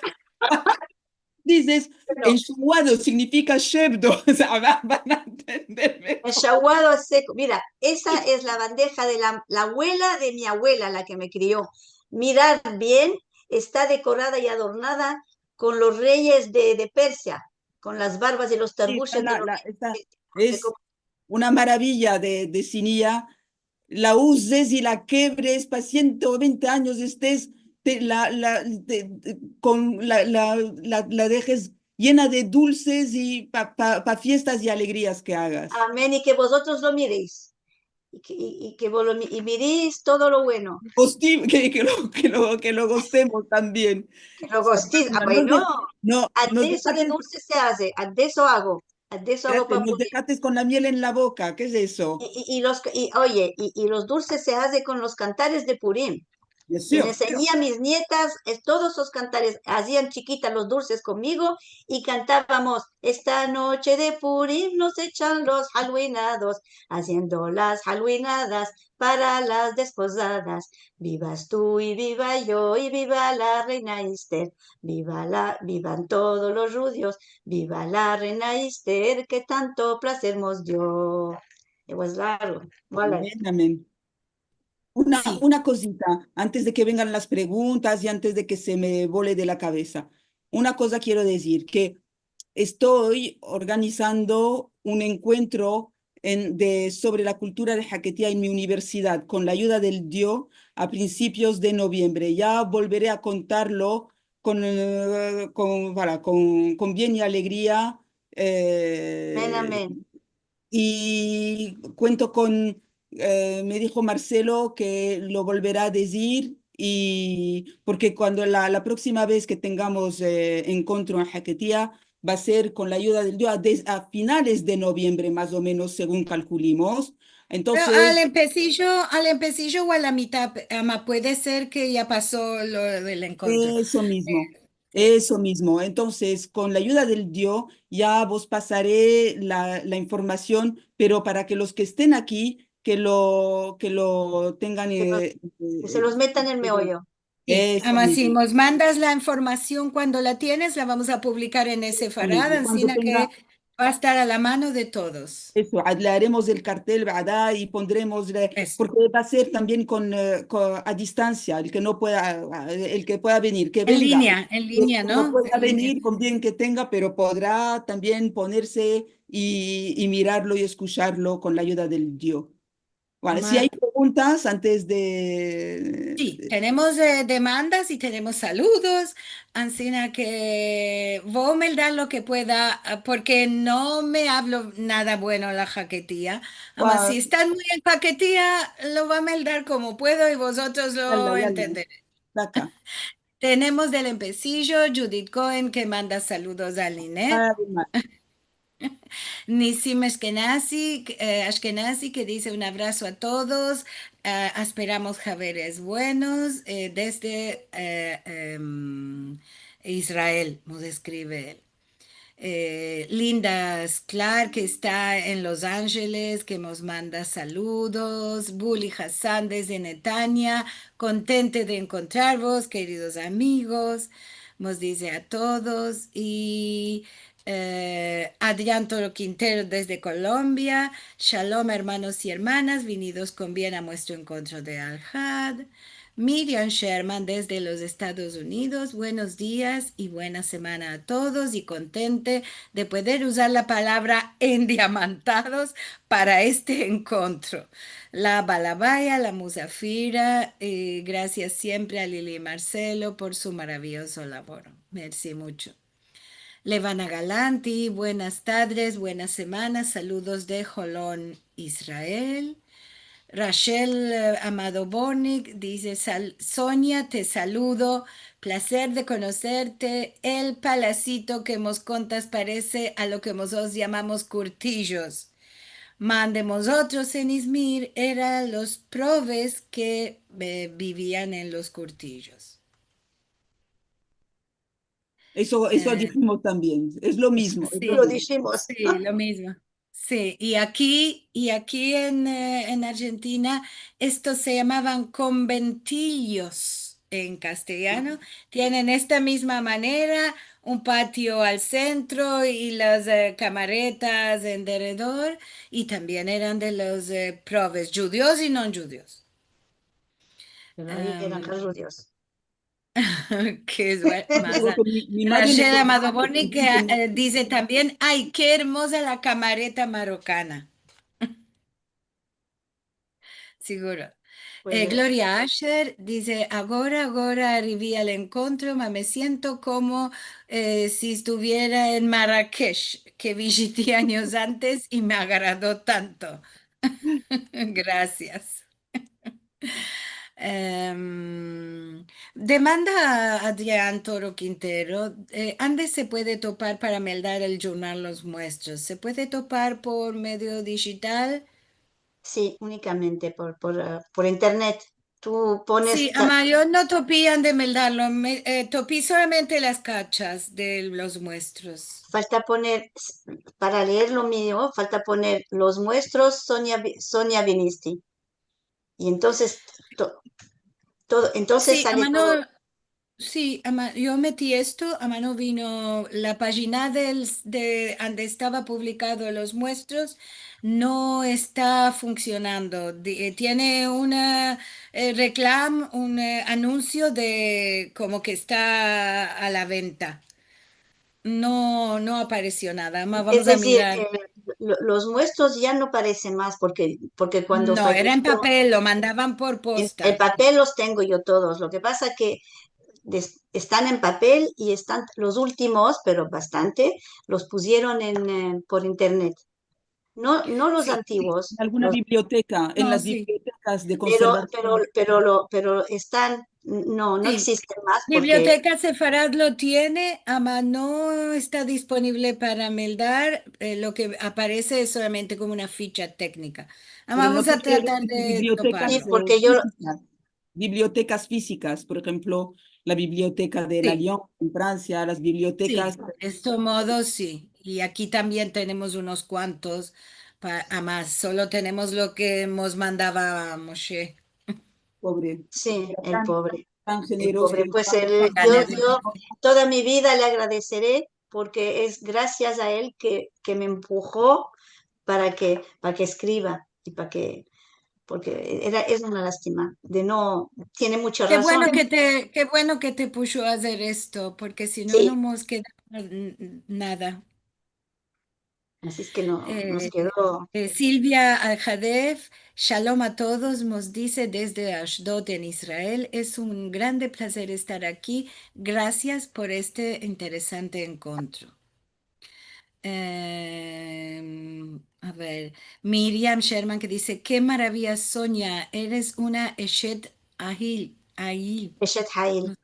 Dices, pero enxuado significa shebdo. O sea, van a entenderme. enxaguado seco. Mira, esa es la bandeja de la abuela de mi abuela, la que me crió. Mirad bien, está decorada y adornada con los reyes de Persia, con las barbas y los Sí, tarbuches de los esta reyes. es una maravilla de sinilla. La uses y la quebres para 120 años estés, con la dejes llena de dulces y para fiestas y alegrías que hagas. Amén. Y que vosotros lo miréis. Y que vos y miréis todo lo bueno. Que lo gostemos también. Que lo Esta gostéis. Ah, próxima, bueno, no, nos adeso de dejates, dulce se hace. Adeso hago. Adeso hago espérate, para nos dejates con la miel en la boca, ¿qué es eso? oye, y los dulces se hace con los cantares de Purim. Yes, Y le sir. enseñé a mis nietas todos esos cantares, hacían chiquitas los dulces conmigo y cantábamos, esta noche de Purim nos echan los halwinados, haciendo las halwinadas para las desposadas. Vivas tú y viva yo y viva la reina Esther, vivan todos los rudios, viva la reina Esther que tanto placer nos dio. It was largo. Voilà. Amén, amén. Una, Sí. una cosita, antes de que vengan las preguntas y antes de que se me vole de la cabeza. Una cosa quiero decir, que estoy organizando un encuentro sobre la cultura de Jaquetía en mi universidad con la ayuda del DIO a principios de noviembre. Ya volveré a contarlo con bien y alegría. Amén, eh, amén. y cuento me dijo Marcelo que lo volverá a decir y porque cuando la próxima vez que tengamos encuentro en Jaquetía va a ser con la ayuda del Dios a finales de noviembre más o menos según calculimos. Pero Entonces, al empecillo o a la mitad, ama, puede ser que ya pasó lo del encuentro. eso mismo, eso mismo. Entonces, con la ayuda del Dios, ya vos pasaré la información, pero para que los que estén aquí, que lo tengan. Que, que se los metan en el meollo. Sí, Eso ama, si mismo. nos mandas la información cuando la tienes, la vamos a publicar en ese Eso Farad, mismo. Cuando encima que tenga va a estar a la mano de todos. eso, le haremos el cartel, ¿verdad? Y pondremos, Eso. porque va a ser también a distancia, el que pueda venir, que venga. En El línea, que no ¿no? pueda En línea. venir, con bien que tenga, pero podrá también ponerse y mirarlo y escucharlo con la ayuda del Dios. Vale, si hay Ama, preguntas antes sí, tenemos demandas y tenemos saludos, Ancina que voy a meldar lo que pueda, porque no me hablo nada bueno la jaquetía. Además, si Guau, están muy en jaquetía, lo va a meldar como puedo y vosotros yala, lo yala, entenderéis. acá. Tenemos del empecillo Judith Cohen que manda saludos a Linet. Nissim Ashkenazi que dice un abrazo a todos. Esperamos javeres buenos desde Israel, nos escribe él. Linda Sklar, que está en Los Ángeles, que nos manda saludos. Bully Hassan desde Netanya, contente de encontraros, queridos amigos. Nos dice a todos. Y Adrián Toro Quintero desde Colombia. Shalom, hermanos y hermanas, venidos con bien a nuestro encuentro de Al-Had. Miriam Sherman desde los Estados Unidos, buenos días y buena semana a todos y contente de poder usar la palabra endiamantados para este encuentro. La Balabaya, la Musafira, gracias siempre a Lili y Marcelo por su maravilloso labor. Merci mucho. Levana Galanti, buenas tardes, buenas semanas, saludos de Jolón, Israel. Rachel Amado Bornik dice, Sonia, te saludo, placer de conocerte. El palacito que nos contas parece a lo que nosotros llamamos curtillos. Mandemos otros en Izmir, eran los probes que vivían en los curtillos. Eso Eh, dijimos también, es lo mismo, es lo Lo sí, mismo. dijimos. sí, lo mismo. Sí, y aquí en Argentina, estos se llamaban conventillos en castellano. Tienen esta misma manera, un patio al centro y las camaretas en derredor, y también eran de los probes, judíos y no judíos. Pero ahí eran los judíos. Que es Yo más. creo que mi madre me Rachel Amado contaba que Boni que también dice también, ay, qué hermosa la camareta marocana. Seguro. Pues Gloria Asher dice, ahora arribé al encuentro, ma me siento como si estuviera en Marrakech, que visité años antes y me agradó tanto. Gracias. Demanda a Adrián Toro Quintero, ¿ande se puede topar para meldar el jornal Los Muestros? ¿Se puede topar por medio digital? sí, únicamente por internet. Tú Sí, pones, ama, yo no topían de meldarlo, topí solamente las cachas de los muestros. falta poner, para leer lo mío, falta poner los muestros Sonia Vinisti. Y entonces, entonces Sí, a sale mano, todo. sí, yo metí esto, a mano vino la página de donde estaba publicado los muestros, no está funcionando. Tiene una un anuncio de como que está a la venta. No, no apareció nada, Es vamos a decir, mirar. los muestros ya no parecen más porque cuando No, era en falleció, papel, lo mandaban por en posta. papel los tengo yo todos. Lo que pasa que están en papel y están los últimos, pero bastante, los pusieron por internet. No, no los Sí, sí, antiguos, En alguna biblioteca, en no, las sí, bibliotecas de conservación. pero están, no, no sí. existen más porque Biblioteca Sefarad lo tiene, ama no está disponible para meldar. Lo que aparece es solamente como una ficha técnica. Pero no Vamos a quiero tratar decir de sí, bibliotecas toparlo. porque yo, físicas, bibliotecas físicas, por ejemplo, la biblioteca de la Sí, Lyon en Francia, las bibliotecas, sí, de este modo sí. Y aquí también tenemos unos cuantos, a más, solo tenemos lo que nos mandaba Moshe. pobre, sí, era tan, tan el generoso pobre, y pues tan, tan yo generoso. toda mi vida le agradeceré porque es gracias a él que me empujó para que escriba y porque es una lástima de no, tiene mucha razón. Qué bueno que te puso a hacer esto, porque si no, no Sí, nos queda nada. así es que no, nos Eh, quedó. Silvia Al-Hadef, Shalom a todos, nos dice desde Ashdod en Israel. Es un grande placer estar aquí. Gracias por este interesante encuentro. A ver, Miriam Sherman que dice, qué maravilla, Sonia, eres una Eshet Ahil, Ahil. Eshet Hail.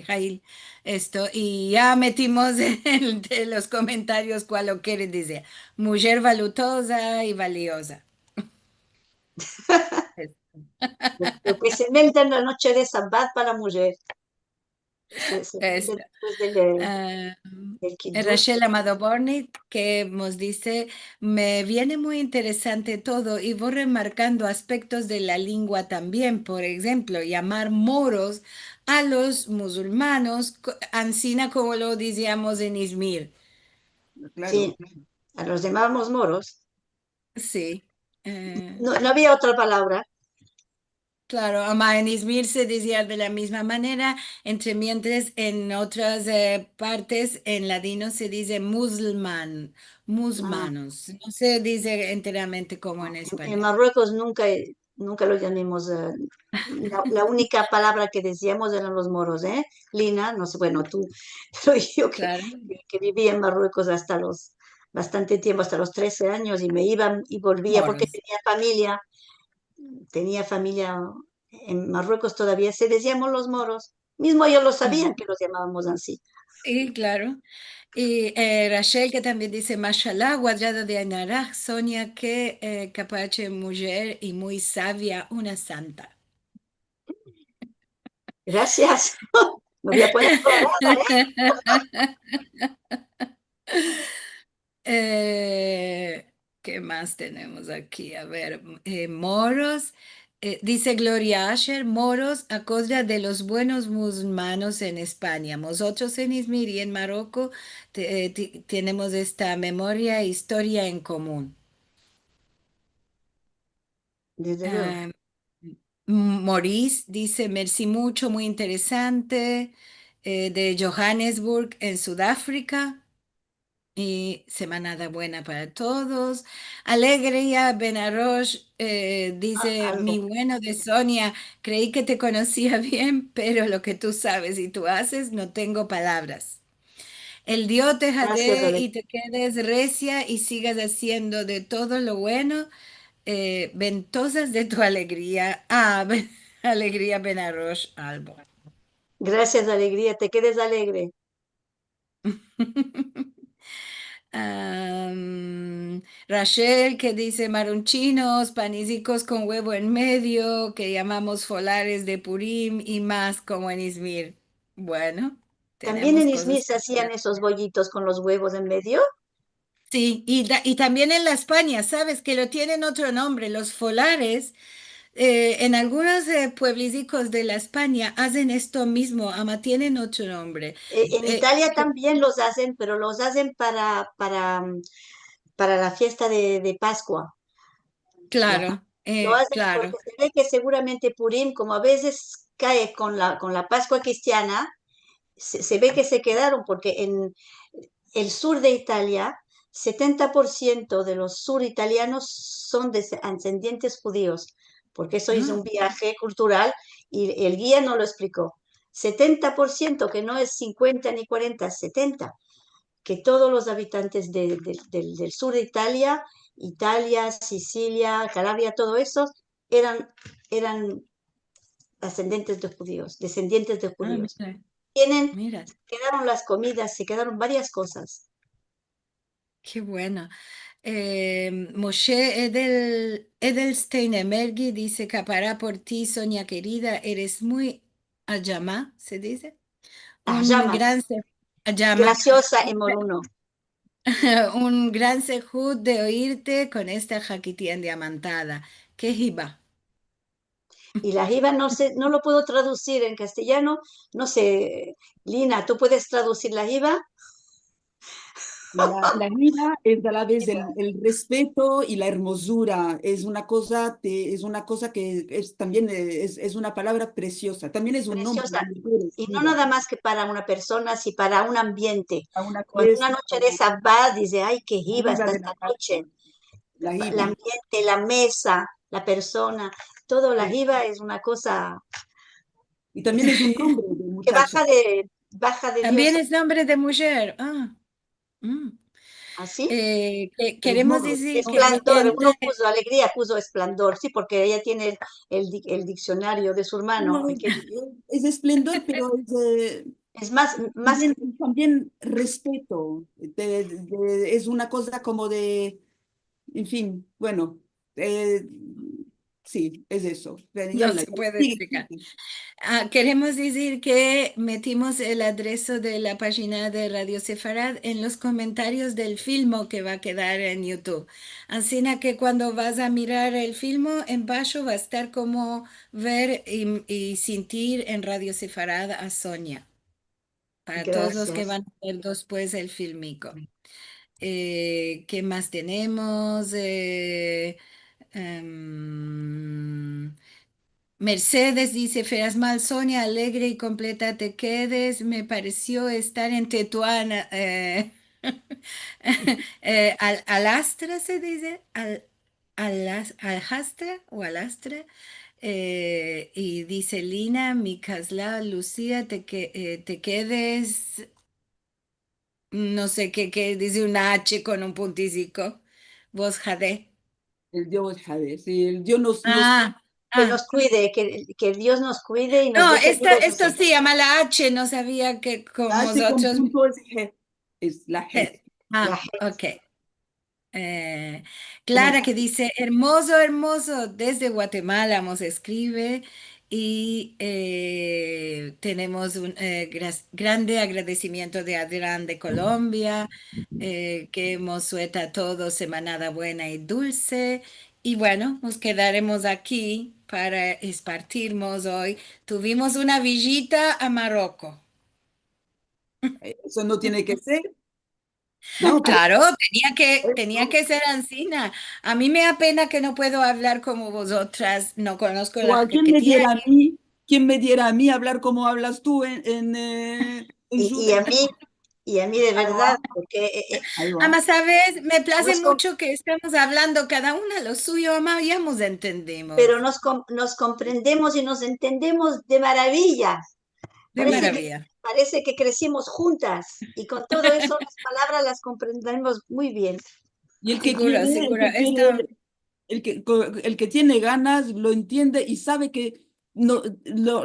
Jail, esto, y ya metimos en los comentarios cuál lo quiere decir. Mujer valutosa y valiosa. Lo que se inventa en la noche de Sabbat para la mujer, se vende Esto. después Ah, del Kiddush. Rachel Amado Bornit, que nos dice, me viene muy interesante todo y voy remarcando aspectos de la lengua también, por ejemplo, llamar moros a los musulmanes, ansina como lo decíamos en Izmir. Claro, Sí, a los llamábamos moros. Sí. No, no había otra palabra. Claro, ama en Izmir se decía de la misma manera, entre mientras en otras partes en ladino se dice musulmán, Ah, musulmanos, no se dice enteramente como en en español. Marruecos nunca lo llamamos. La única palabra que decíamos eran los moros, ¿eh? Lina, no sé, bueno, tú, pero yo Claro, que viví en Marruecos hasta bastante tiempo, hasta los 13 años, y me iba y volvía porque moros. tenía familia en Marruecos todavía, se decíamos los moros. Mismo ellos lo Ajá. sabían que los llamábamos así. Sí, claro. Y Rachel que también dice, Mashallah, guadrada de Ainaraj, Sonia, que capace mujer y muy sabia, una santa. Gracias. Me voy a poner colorada, ¿eh? ¿Qué más tenemos aquí? A ver, moros, dice Gloria Asher, moros a causa de los buenos musulmanes en España. Nosotros en Izmir y en Marruecos tenemos esta memoria e historia en común. Desde luego. Ah, Maurice dice, merci mucho, muy interesante, de Johannesburg en Sudáfrica. y semanada buena para todos. Alegría Benarosh dice, mi Algo. bueno de Sonia, creí que te conocía bien, pero lo que tú sabes y tú haces, no tengo palabras. El Dios te Gracias, jadee Ale. y te quedes recia y sigas haciendo de todo lo bueno, ventosas de tu alegría. Alegría Benarosh Albo. Gracias, alegría. Te quedes alegre. Rachel que dice marunchinos, panicicos con huevo en medio, que llamamos folares de Purim y más como en Izmir. Bueno, También tenemos en cosas Izmir se hacían similares. esos bollitos con los huevos en medio. Sí, y también en la España, ¿sabes? Que lo tienen otro nombre, los folares. En algunos pueblicos de la España hacen esto mismo, ama tienen otro nombre. En Italia también los hacen, pero los hacen para la fiesta de Pascua. La Claro, Lo hacen claro. porque se ve que seguramente Purim, como a veces cae con la Pascua cristiana, se ve que se quedaron porque en el sur de Italia, 70% de los sur italianos son ascendientes judíos, porque eso hizo Ah, un viaje cultural y el guía no lo explicó. 70%, que no es 50 ni 40, 70, que todos los habitantes del sur de Italia, Italia, Sicilia, Calabria, todo eso, eran, eran ascendentes de judíos, descendientes de judíos. mira, Tienen, mira. quedaron las comidas, se quedaron varias cosas. Qué bueno. Moshe Edelstein Emergui dice, capará por ti, Sonia querida, eres muy allama, ¿se dice? Ah, Un llamas, gran allama, graciosa en Moruno. un gran sejud de oírte con esta jaquitía diamantada. Qué jiba. Y la jiba no sé, no lo puedo traducir en castellano. No sé, Lina, ¿tú puedes traducir la jiba? La vida es a la vez el respeto y la hermosura. Es una cosa que es también es una palabra preciosa. También es un nombre, Preciosa. mujeres, Y no viva, nada más que para una persona, sino para un ambiente. a una Cuando una fiesta, noche de esa va, dice, ay, qué jiba viva está de esta la noche. casa, la El hiba. ambiente, la mesa, la persona, todo la Sí. jiba es una cosa Y también es un nombre de que muchacha. baja de Dios. También es nombre de mujer. Mm. ¿Así? De los Queremos moros, decir ¿no? que Esplendor, oyente, uno puso alegría, puso esplendor, sí, porque ella tiene el diccionario de su hermano. No, es esplendor, pero Es más, también respeto. Es una cosa como de, en fin, bueno, eh, sí, es eso. no Yala, se puede sigue, explicar. sigue. Queremos decir que metimos el adreso de la página de Radio Sefarad en los comentarios del filmo que va a quedar en YouTube. Así que cuando vas a mirar el filmo, en bajo va a estar como ver y sentir en Radio Sefarad a Sonia, para todos los que gracias. van a ver después el filmico. ¿Qué más tenemos? Em, Mercedes dice, Feras mal, Sonia, alegre y completa te quedes. Me pareció estar en Tetuán. Alastra se dice, Aljastra o Alastra. Y dice Lina, mi casla, Lucía, te quedes, no sé qué, dice una H con un puntícico. Vos, Jade. El Dios Jade, sí, el Dios Ah, Que nos ah. cuide, que Dios nos cuide y nos No, deje vivos de esto sí, llama la H, no sabía que con la H con vosotros. punto es G, es la G. la Ok. Eh, gente. Clara que dice, hermoso, hermoso, desde Guatemala nos escribe y tenemos un grande agradecimiento de Adrián de Colombia, que hemos suelta todo semanada buena y dulce. Y bueno, nos quedaremos aquí para espartirnos hoy. Tuvimos una visita a Marruecos. Eso no tiene que ser, ¿no? Pero, Claro, tenía eso. que ser Ancina. A mí me da pena que no puedo hablar como vosotras, no conozco la Igual, caquetía. quién me diera a mí hablar como hablas tú en Y a Judea? mí, y a mí de verdad, porque, Ahí va. Ama, ¿sabes? Me place nos, com- mucho que estemos hablando cada una lo suyo, ama, ya nos entendemos. pero nos comprendemos y nos entendemos de maravilla. De Parece que, maravilla. parece que crecimos juntas y con todo eso las palabras las comprendemos muy bien. Y el que Seguro, quiere, el seguro. que Esto, quiere, el que tiene ganas lo entiende y sabe que no,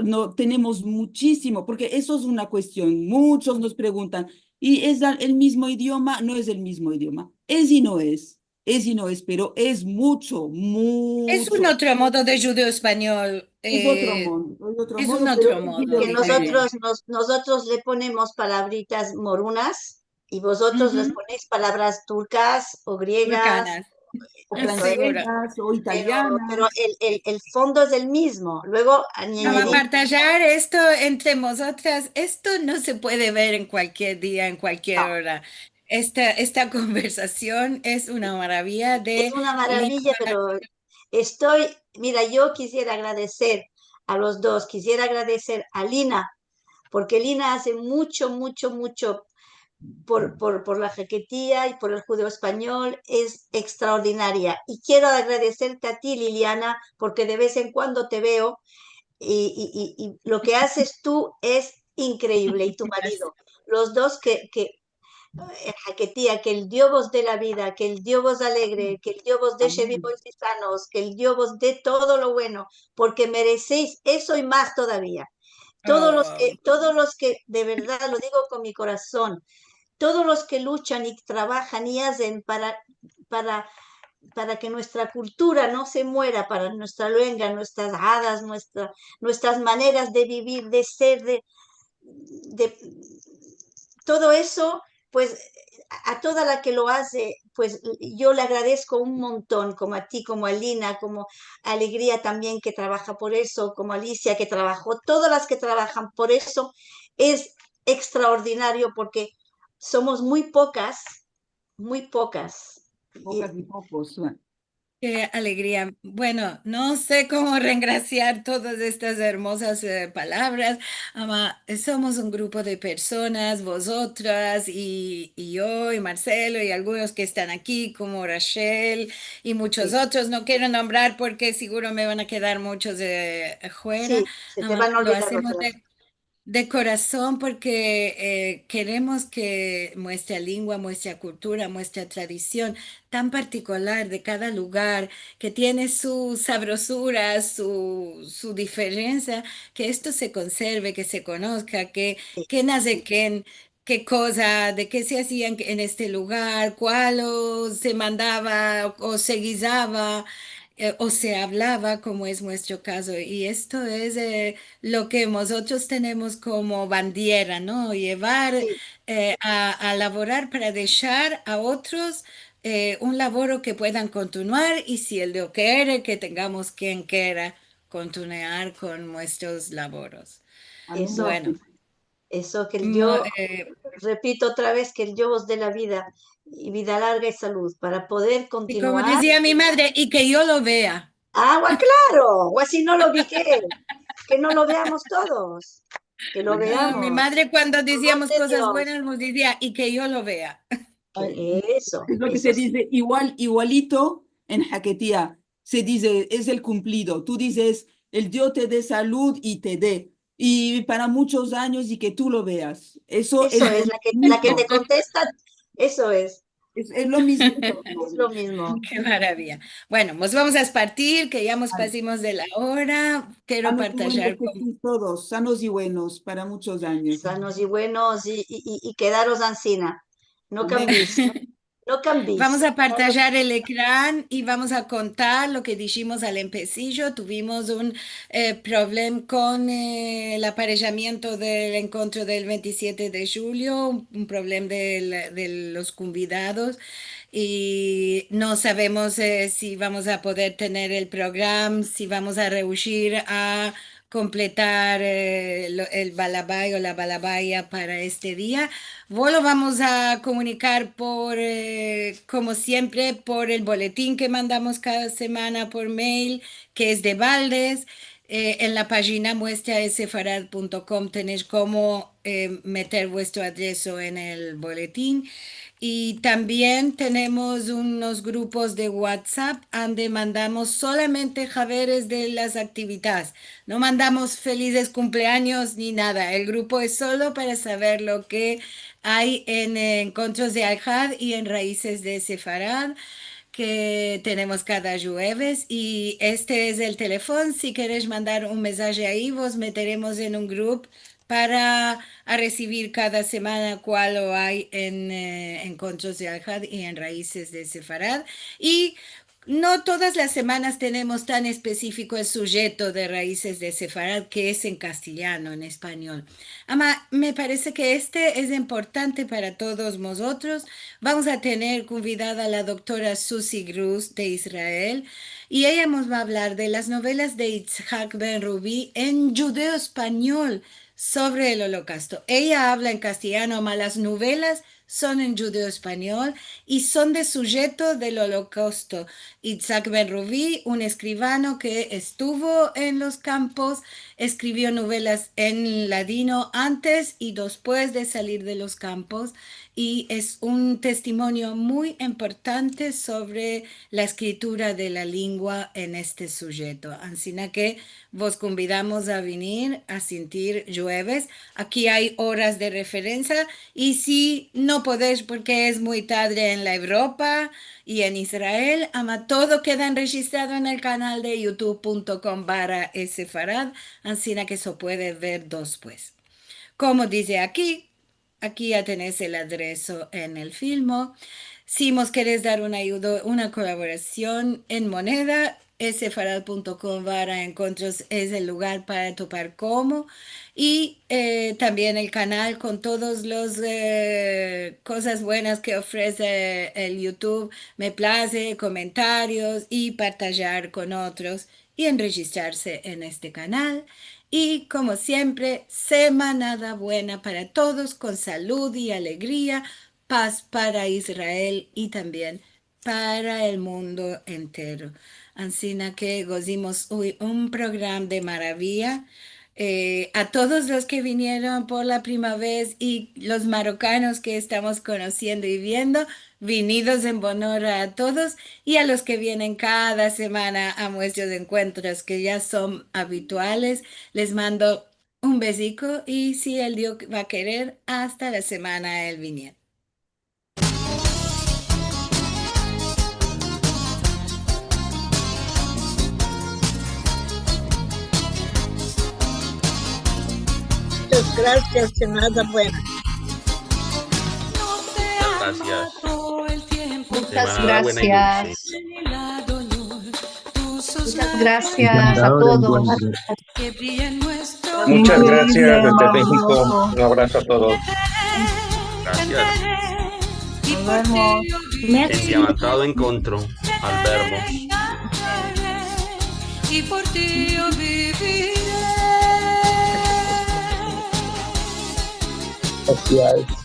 no tenemos muchísimo, porque eso es una cuestión. Muchos nos preguntan, ¿y es el mismo idioma? No es el mismo idioma. Es y no es. Es y no es, pero es mucho, es un mucho. otro modo de judeo español. Es Es otro un modo, pero otro es modo Que divertido. diferente. nosotros le ponemos palabritas morunas y vosotros les Ujú. ponéis palabras turcas o griegas, Turcanas. O eso es, Seguro. francesas o pero, italianas. pero el fondo es el mismo. Luego Ama, añadimos, partillar esto entre nosotras, esto no se puede ver en cualquier día, en cualquier no, hora. Esta conversación es una maravilla es de una maravilla, lengua. pero mira, yo quisiera agradecer a los dos, quisiera agradecer a Lina, porque Lina hace mucho, mucho, mucho por la jaquetía y por el judeo español, es extraordinaria. Y quiero agradecerte a ti, Liliana, porque de vez en cuando te veo y lo que haces tú es increíble, y tu marido. Los dos que jaquetía, que el Dios vos dé la vida, que el Dios vos alegre, que el Dios vos deje Amén. vivos y sanos, que el Dios vos dé todo lo bueno, porque merecéis eso y más todavía. Oh, Todos los que, de verdad lo digo con mi corazón, todos los que luchan y trabajan y hacen para, para que nuestra cultura no se muera, para nuestra lengua, nuestras hadas, nuestras maneras de vivir, de ser, de todo eso, pues a toda la que lo hace, pues yo le agradezco un montón, como a ti, como a Lina, como a Alegría también que trabaja por eso, como a Alicia que trabajó, todas las que trabajan por eso, es extraordinario porque somos muy pocas. Pocas y pocos. qué alegría. Bueno, no sé cómo reengraciar todas estas hermosas palabras. Ama, somos un grupo de personas, vosotras y yo y Marcelo y algunos que están aquí, como Rachel y muchos Sí, otros. No quiero nombrar porque seguro me van a quedar muchos de afuera. sí, se te Ama, van a lo olvidar hacemos otras. de corazón porque queremos que nuestra lengua, nuestra cultura, nuestra tradición tan particular de cada lugar, que tiene su sabrosura, su diferencia, que esto se conserve, que se conozca, Sí, que nace sí, quién, qué cosa, de qué se hacían en este lugar, cuál o se mandaba o se guisaba. O se hablaba, como es nuestro caso, y esto es lo que nosotros tenemos como bandera, ¿no? Llevar sí, a laborar para dejar a otros un laboro que puedan continuar y si el Dios quiere, que tengamos quien quiera continuar con nuestros laboros. Amén. eso, Bueno, eso que el mo- yo, repito otra vez, que el yo os dé la vida y vida larga y salud para poder y como continuar. decía mi madre, y que yo lo vea. Agua, claro, o así no lo vi que no lo veamos todos, que lo Ah, mi veamos. madre cuando Favor decíamos de cosas Dios, buenas nos decía, y que yo lo vea. Ay, eso, es lo que eso se sí, dice, igualito en Jaquetía. Se dice, es el cumplido. Tú dices, el Dios te dé salud y te dé. Y para muchos años y que tú lo veas. Eso eso es es lo la que mismo. te contesta, eso Es lo mismo. es lo mismo. Qué maravilla. Bueno, nos vamos a partir, que ya nos pasimos de la hora. Quiero Sanos y buenos partillar que con... estéis todos, sanos y buenos para muchos años. Sanos y buenos y quedaros ansina. No Amén. cambiéis, no Vamos cambiéis. a partillar el ecrán y vamos a contar lo que dijimos al empecillo. Tuvimos un problema con el aparejamiento del encuentro del 27 de julio, un problema de los convidados y no sabemos si vamos a poder tener el programa, si vamos a reuscir a completar el balabay o la balabaya para este día. Vos lo vamos a comunicar por, como siempre, por el boletín que mandamos cada semana por mail, que es de Valdes. En la página muestraesefarad.com tenéis cómo meter vuestro adreso en el boletín. Y también tenemos unos grupos de WhatsApp donde mandamos solamente javeres de las actividades. No mandamos felices cumpleaños ni nada. El grupo es solo para saber lo que hay en encuentros de Al-Had y en raíces de Sefarad que tenemos cada jueves y este es el teléfono. Si queréis mandar un mensaje ahí, vos meteremos en un grupo para a recibir cada semana cuál lo hay en encuentros de Al-Had y en raíces de Sefarad. Y no todas las semanas tenemos tan específico el sujeto de raíces de Sefarad que es en castellano, en español. Ama, me parece que este es importante para todos nosotros. Vamos a tener convidada a la doctora Susie Gruz de Israel y ella nos va a hablar de las novelas de Itzhak Ben Rubi en judeo español sobre el holocausto. Ella habla en castellano, mas las novelas son en judeo español y son de sujeto del holocausto. Itzhak Ben Rubi, un escribano que estuvo en los campos, escribió novelas en ladino antes y después de salir de los campos y es un testimonio muy importante sobre la escritura de la lengua en este sujeto. Así que vos convidamos a venir a sentir jueves. Aquí hay horas de referencia y si no podéis porque es muy tarde en la Europa y en Israel, ama todo queda registrado en el canal de youtube.com/esfarad, así que eso puede ver después. Como dice aquí ya tenés el adreso en el filmo. Si nos querés dar una ayuda, una colaboración en moneda, esfarad.com/encuentros es el lugar para topar cómo. Y también el canal con todas las cosas buenas que ofrece el YouTube. Me place, comentarios y partillar con otros y enregistrarse en este canal. Y como siempre, semanada buena para todos, con salud y alegría, paz para Israel y también para el mundo entero. Así que gozimos hoy un programa de maravilla. A todos los que vinieron por la primera vez y los marrocanos que estamos conociendo y viendo, venidos en honor a todos y a los que vienen cada semana a nuestros encuentros que ya son habituales, les mando un besico y si el Dios va a querer, hasta la semana el viniendo. Muchas gracias, semana buena. Gracias. Muchas Semana buena y gracias. dulce. Muchas gracias a Encantado del todos. encuentro. Muchas gracias desde Increíble, México. hermoso. Un abrazo a todos. Gracias. Nos vemos. Endiamantado encontró al verbo. Y por ti yo viviré. Gracias.